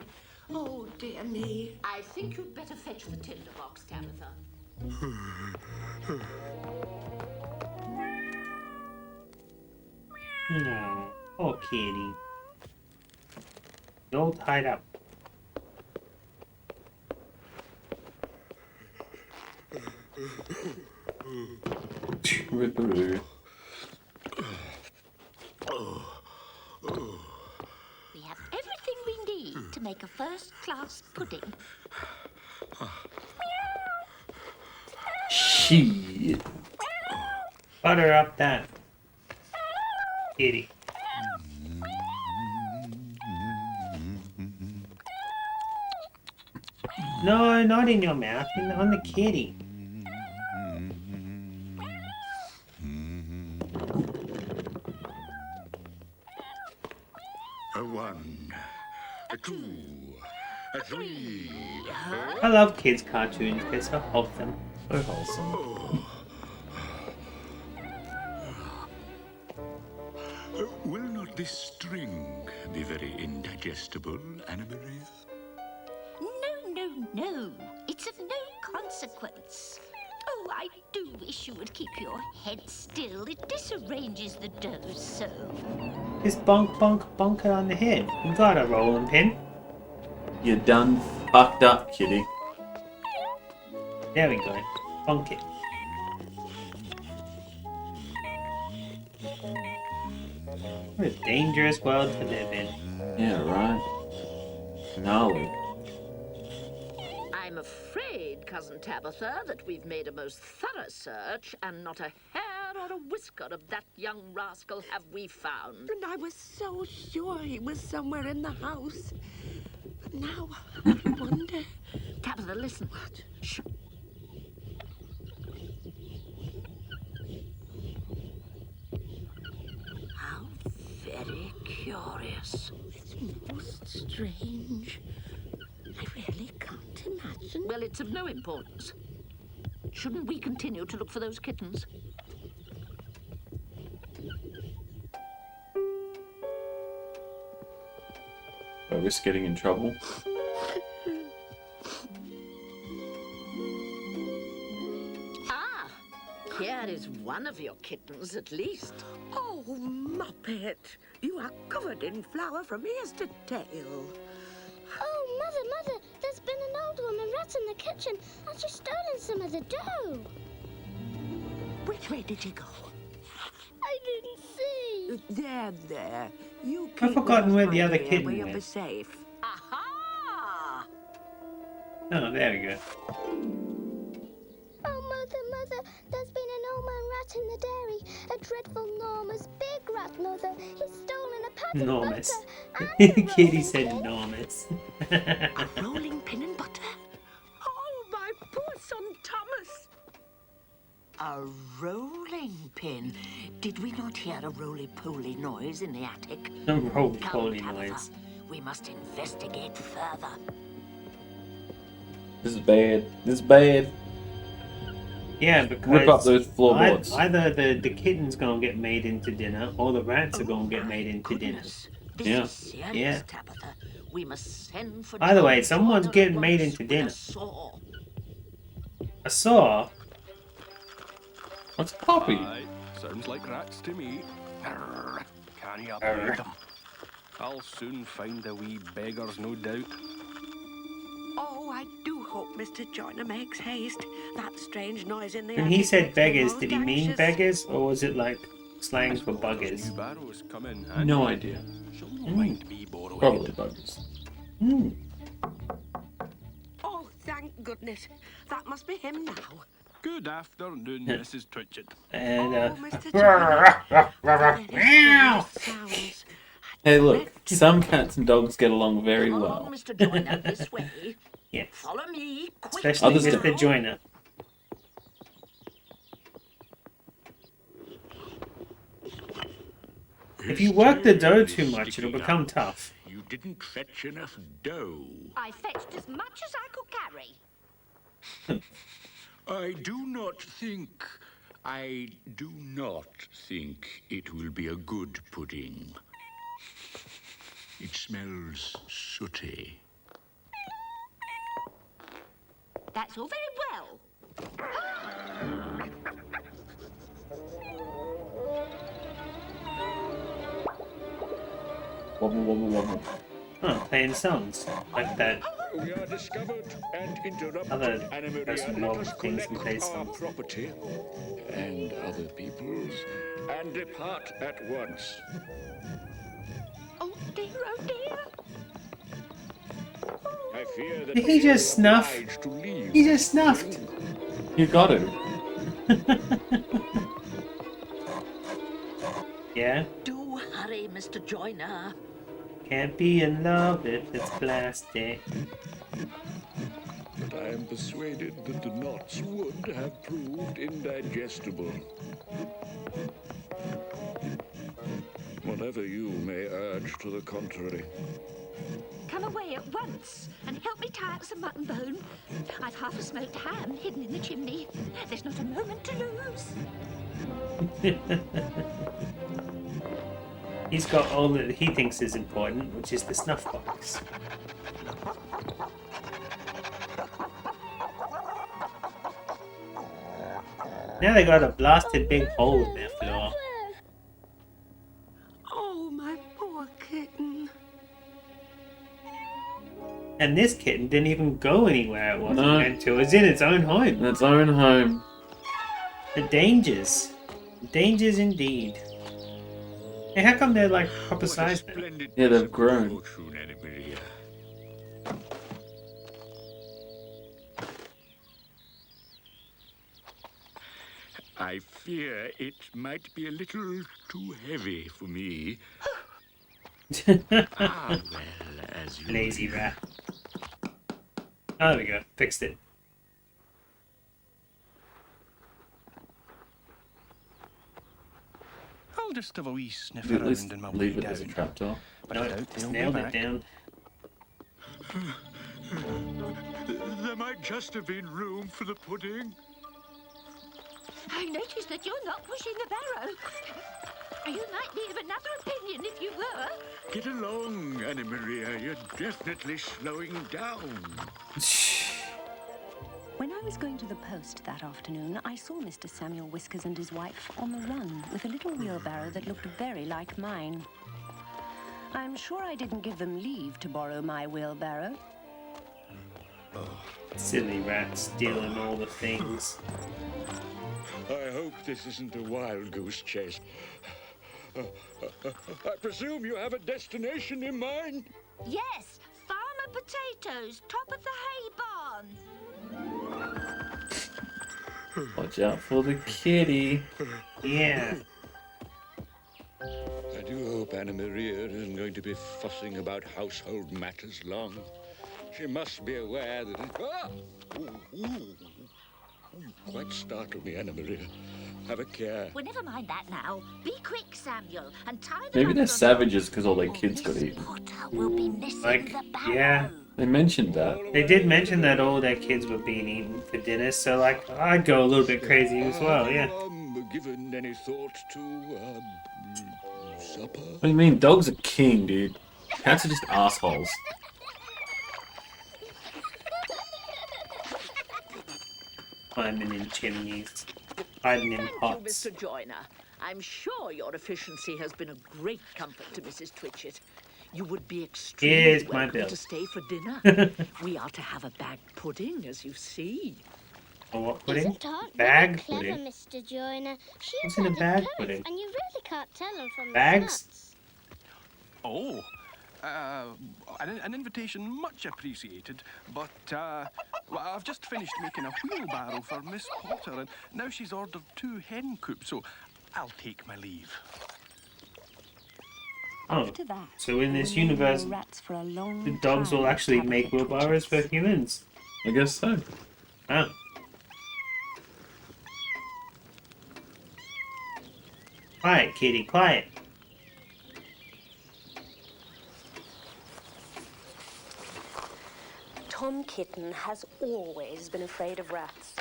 Oh, dear me. I think you'd better fetch the tinderbox, Tabitha. No. Oh, kitty. You're all tied up. Ripperoo. We have everything we need to make a first-class pudding. Shit. Butter up that kitty. No, not in your mouth. On the kitty. A one, a two, a three. I love kids' cartoons. They're so wholesome. So wholesome. Will not this string be very indigestible, Anna Maria? No, no, no. It's of no consequence. Oh, I do wish you would keep your head still. It disarranges the dough so. Just bonk, bonk, bonk it on the head. You got a rolling pin. You're done Fucked up, kitty. There we go. Bonk it. What a dangerous world to live in. Yeah, right. Gnarly. I'm afraid, Cousin Tabitha, that we've made a most thorough search, and not a hair or a whisker of that young rascal have we found. And I was so sure he was somewhere in the house. But now, I wonder... Tabitha, listen. What? Shh. How very curious. It's most strange. I really can't imagine. Well, it's of no importance. Shouldn't we continue to look for those kittens? I risk getting in trouble. Ah! Here is one of your kittens, at least. Oh, Muppet, you are covered in flour from ears to tail. Oh, Mother, there's been an old woman rat in the kitchen and she's stolen some of the dough. Which way did she go? I didn't see. There. You I've keep forgotten with where us, the my other dear, kitten where you'll be went. safe. Aha! Oh, there we go. Oh, Mother, there's been an old man rat in the dairy. A dreadful, enormous, big rat, Mother. He's stolen a pat of Enormous. butter and a Kitty rolling said pin. enormous. A rolling pin and butter? Oh, my poor son Thomas! A rolling pin. Did we not hear a roly-poly noise in the attic? A roly-poly Come, Tabitha, noise. We must investigate further. This is bad. This is bad. Yeah, because Rip up those floorboards. either the kitten's gonna get made into dinner, or the rats are gonna get made into dinner. This Yeah. is serious, Yeah. Tabitha. We must send for Either way, John someone's Porter getting at made once into with dinner. a saw. A saw? What's a puppy? Aye, sounds like rats to me. Arr, can you Arr. upload them? I'll soon find the wee beggars, no doubt. Oh, I do hope Mr. Joyner makes haste. That strange noise in the When he attic said makes me beggars, most did he mean anxious. beggars, or was it like slang for Those buggers? new barrows come in handy. No idea. She'll not mind me borrowing. Probably buggers. Hmm. Oh, thank goodness. That must be him now. Good afternoon, Mrs. Twitchett. And Oh, Mr. Joyner. Meow. Sounds. Hey, look. Some cats and dogs get along very Come well. on, Mr. Joyner, this way. Yes. Follow me, quick. Especially Others Mr. don't. Joyner. If you work the dough too much, it'll become tough. You didn't fetch enough dough. I fetched as much as I could carry. I do not think it will be a good pudding. It smells sooty. That's all very well. Wobble, wobble, wobble. Oh, playing songs like that. We are discovered and interrupted. Other Anna person Maria, Rob let us thinks he collect plays our songs. property and other people's and depart at once. Oh, dear, oh, dear. I fear that Did we he are just snuff? obliged to leave. He just snuffed. You got him. Yeah? Do hurry, Mr. Joyner. Can't be in love if it's plastic. But I am persuaded that the knots would have proved indigestible. Whatever you may urge to the contrary. Come away at once and help me tie up some mutton bone. I've half a smoked ham hidden in the chimney. There's not a moment to lose. He's got all that he thinks is important, which is the snuff box. Now they got a blasted big hole in their floor. Oh, my poor kitten. And this kitten didn't even go anywhere it wasn't No. meant to. It was in its own home. In its own home. The dangers. Dangers indeed. Hey, how come they're like proper size now? Yeah, they've grown. I fear it might be a little too heavy for me. Well, as you Lazy rat. Oh, there we go. Fixed it. I'll just have a wee sniff At least around in my leave way it as a down. trapdoor. But No, I doubt just they'll be nailed it back. down. There might just have been room for the pudding. I noticed that you're not pushing the barrow. You might be of another opinion if you were. Get along, Anna Maria. You're definitely slowing down. When I was going to the post that afternoon, I saw Mr. Samuel Whiskers and his wife on the run with a little wheelbarrow that looked very like mine. I'm sure I didn't give them leave to borrow my wheelbarrow. Silly rat stealing all the things. I hope this isn't a wild goose chase. I presume you have a destination in mind? Yes, farmer potatoes, top of the hay barn. Watch out for the kitty. Yeah. I do hope Anna Maria isn't going to be fussing about household matters long. She must be aware that it... Ah! Ooh. Quite startled me, Anna Maria. Have a care. Well, never mind that now. Be quick, Samuel, and tie the Maybe they're bundle savages because all their kids got eaten. will be missing Like, the barrow. yeah. They mentioned that. They did mention that all their kids were being eaten for dinner, so like I'd go a little bit crazy as well, yeah. Given any thought to supper? What do you mean? Dogs are king, dude. Cats are just assholes. Climbing in chimneys, hiding in Thank you, pots. Mr. Joyner. I'm sure your efficiency has been a great comfort to Mrs. Twitchett. You would be extremely Here's my welcome bill. to stay for dinner. We are to have a bagged pudding, as you see. A what pudding? Isn't Aunt Bag really clever, pudding. Mr. Joyner? She What's in a bag invented pudding? currants, and you really can't tell them from Bags? the smuts. Oh, an invitation much appreciated, but well, I've just finished making a wheelbarrow for Miss Potter, and now she's ordered 2 hen coops, so I'll take my leave. Oh, After that, so in this we were universe, rats for a long the dogs time will actually with make Tabitha wheelbarrows for humans. I guess so. Oh. Quiet, kitty, quiet. Tom Kitten has always been afraid of rats.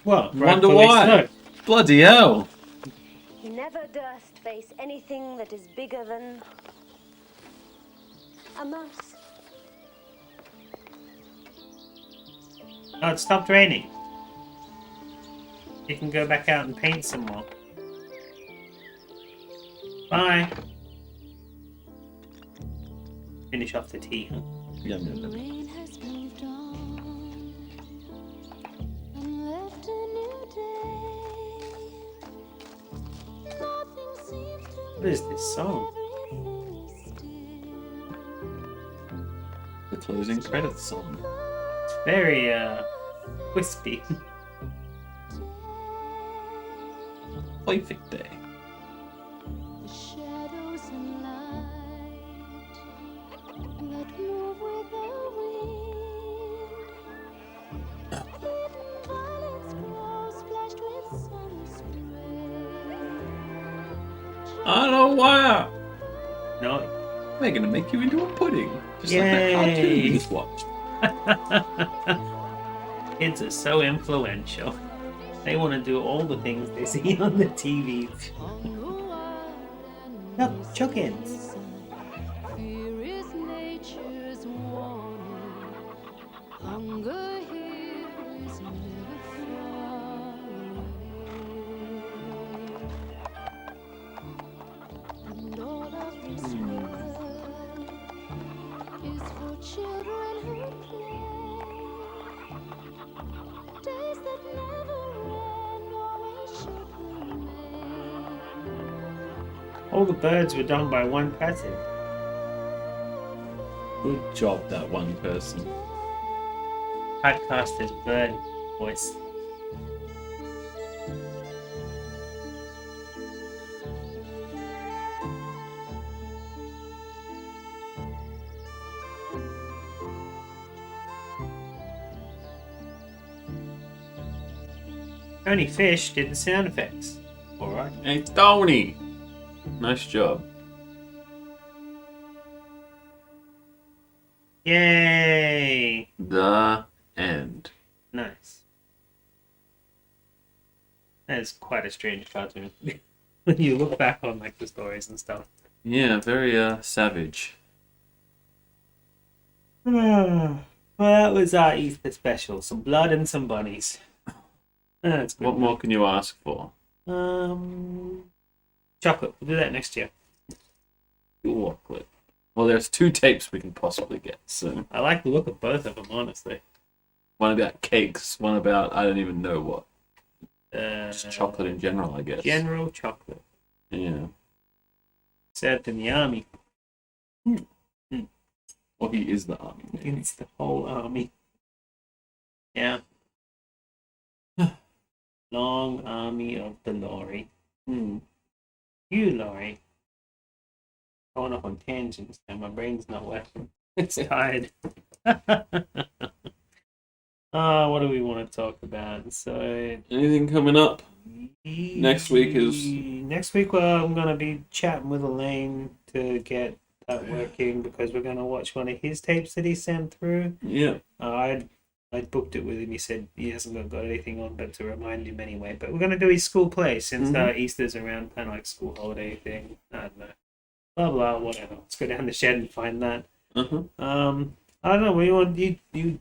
Well, Wonder rightfully why. so. Bloody hell. He never durst face anything that is bigger than a mouse. Oh, it stopped raining. You can go back out and paint some more. Bye. Finish off the tea, huh? Yum, yum, yum. Rain has moved on and left a new day. Nothing seems to What is this song? The closing credits song. It's very, wispy. Perfect day. the shadows and light that move with the wind. Hidden violets grow splashed with sun spray. I don't know why. No. They're gonna make you into a pudding. Just like that cartoon you just watched. Kids are so influential. They want to do all the things they see on the TV. Look, chickens. Fear is nature's warning. Hunger here is never far away. And all of this world is for children. children who play, days that never end, always should remain. All the birds were done by one person. Good job, that one person. Typecast as bird voice. Only Fish did the sound effects. Alright. Hey, Tony! Nice job. Yay! The end. Nice. That is quite a strange cartoon. When you look back on like the stories and stuff. Yeah, very savage. Well, that was our Easter special. Some blood and some bunnies. That's good. What more can you ask for? Chocolate. We'll do that next year. Chocolate. Well, there's 2 tapes we can possibly get, so... I like the look of both of them, honestly. One about cakes, one about I don't even know what. Just chocolate in general, I guess. General chocolate. Yeah. Served in the army. Well, he is the army. It's the whole army. Yeah. Long army of the lorry. You, Laurie. Going off on tangents now. My brain's not working. It's tired. What do we want to talk about? So, anything coming up? Next week I'm gonna be chatting with Elaine to get that working because we're gonna watch one of his tapes that he sent through. Yeah. I booked it with him. He said he hasn't got anything on, but to remind him anyway. But we're gonna do his school play since Easter's around, kind of like school holiday thing. I don't know. Blah blah, whatever. Let's go down the shed and find that. I don't know. You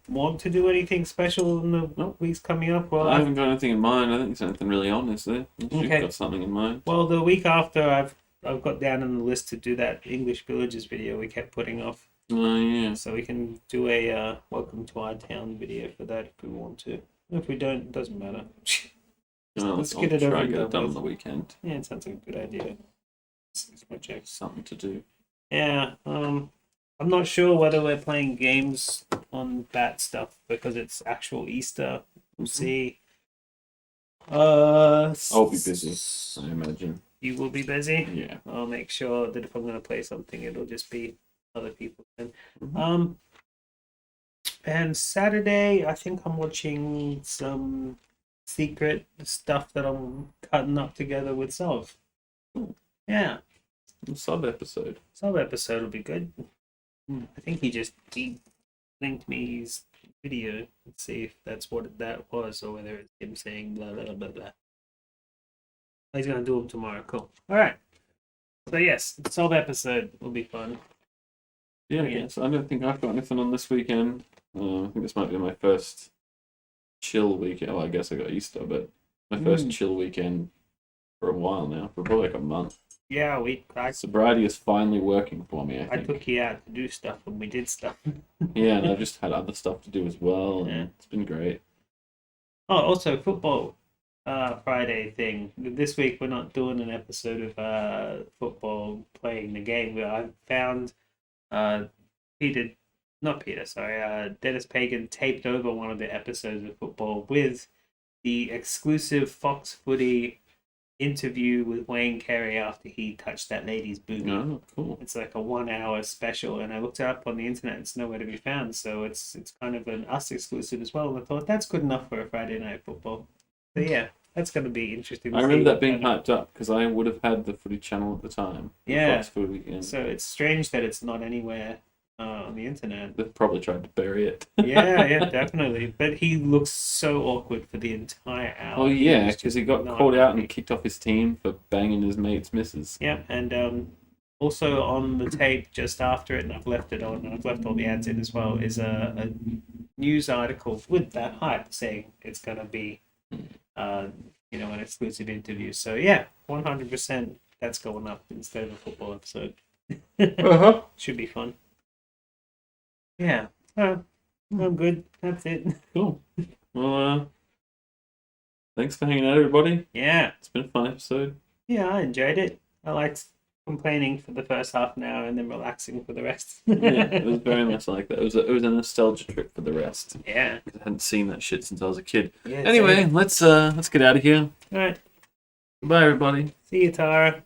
want to do anything special in the weeks coming up? Well, I haven't got anything in mind. I think there's anything really on, is there? You've got something in mind. Well, the week after, I've got down on the list to do that English Villages video we kept putting off. Oh yeah. So we can do a Welcome to Our Town video for that if we want to. If we don't, it doesn't matter. Let's get it over and get it done on the weekend. Yeah, it sounds like a good idea. Project. Something to do. Yeah. I'm not sure whether we're playing games on that stuff because it's actual Easter. We'll see. I'll be busy, I imagine. You will be busy? Yeah. I'll make sure that if I'm going to play something, it'll just be other people. And Saturday, I think I'm watching some secret stuff that I'm cutting up together with Sov. Yeah. Sub episode will be good. I think he linked me his video. Let's see if that's what that was or whether it's him saying blah blah blah blah. He's gonna do them tomorrow. Cool. All right. So yes, sub episode will be fun. Yeah, I guess. I don't think I've got anything on this weekend. I think this might be my first chill weekend. Well, I guess I got Easter, but my first chill weekend for a while now, for probably like a month. Yeah, sobriety is finally working for me. I think. took you out to do stuff and we did stuff. Yeah, and I've just had other stuff to do as well, and it's been great. Oh, also football Friday thing. This week we're not doing an episode of football playing the game. I found Dennis Pagan taped over one of the episodes of football with the exclusive Fox Footy interview with Wayne Carey after he touched that lady's booty. Oh, cool. It's like a 1 hour special, and I looked it up on the internet. It's nowhere to be found, so it's kind of an us exclusive as well. And I thought that's good enough for a Friday night football. So yeah, that's going to be interesting. I remember that being hyped up because I would have had the Footy channel at the time. Yeah. Fox Footy, yeah. So it's strange that it's not anywhere on the internet. They've probably tried to bury it. yeah, definitely. But he looks so awkward for the entire hour. Oh yeah, because he got called out and kicked off his team for banging his mate's missus. Yeah, and also on the tape just after it, and I've left it on, and I've left all the ads in as well, is a news article with that hype saying it's going to be, an exclusive interview. So yeah, 100% that's going up instead of a football episode. Should be fun. Yeah. I'm good. That's it. Cool. Well, thanks for hanging out, everybody. Yeah. It's been a fun episode. Yeah, I enjoyed it. I liked complaining for the first half an hour and then relaxing for the rest. Yeah, it was very much like that. It was a nostalgia trip for the rest. Yeah. I hadn't seen that shit since I was a kid. Yeah, anyway, same. let's get out of here. All right. Bye, everybody. See you, Tara.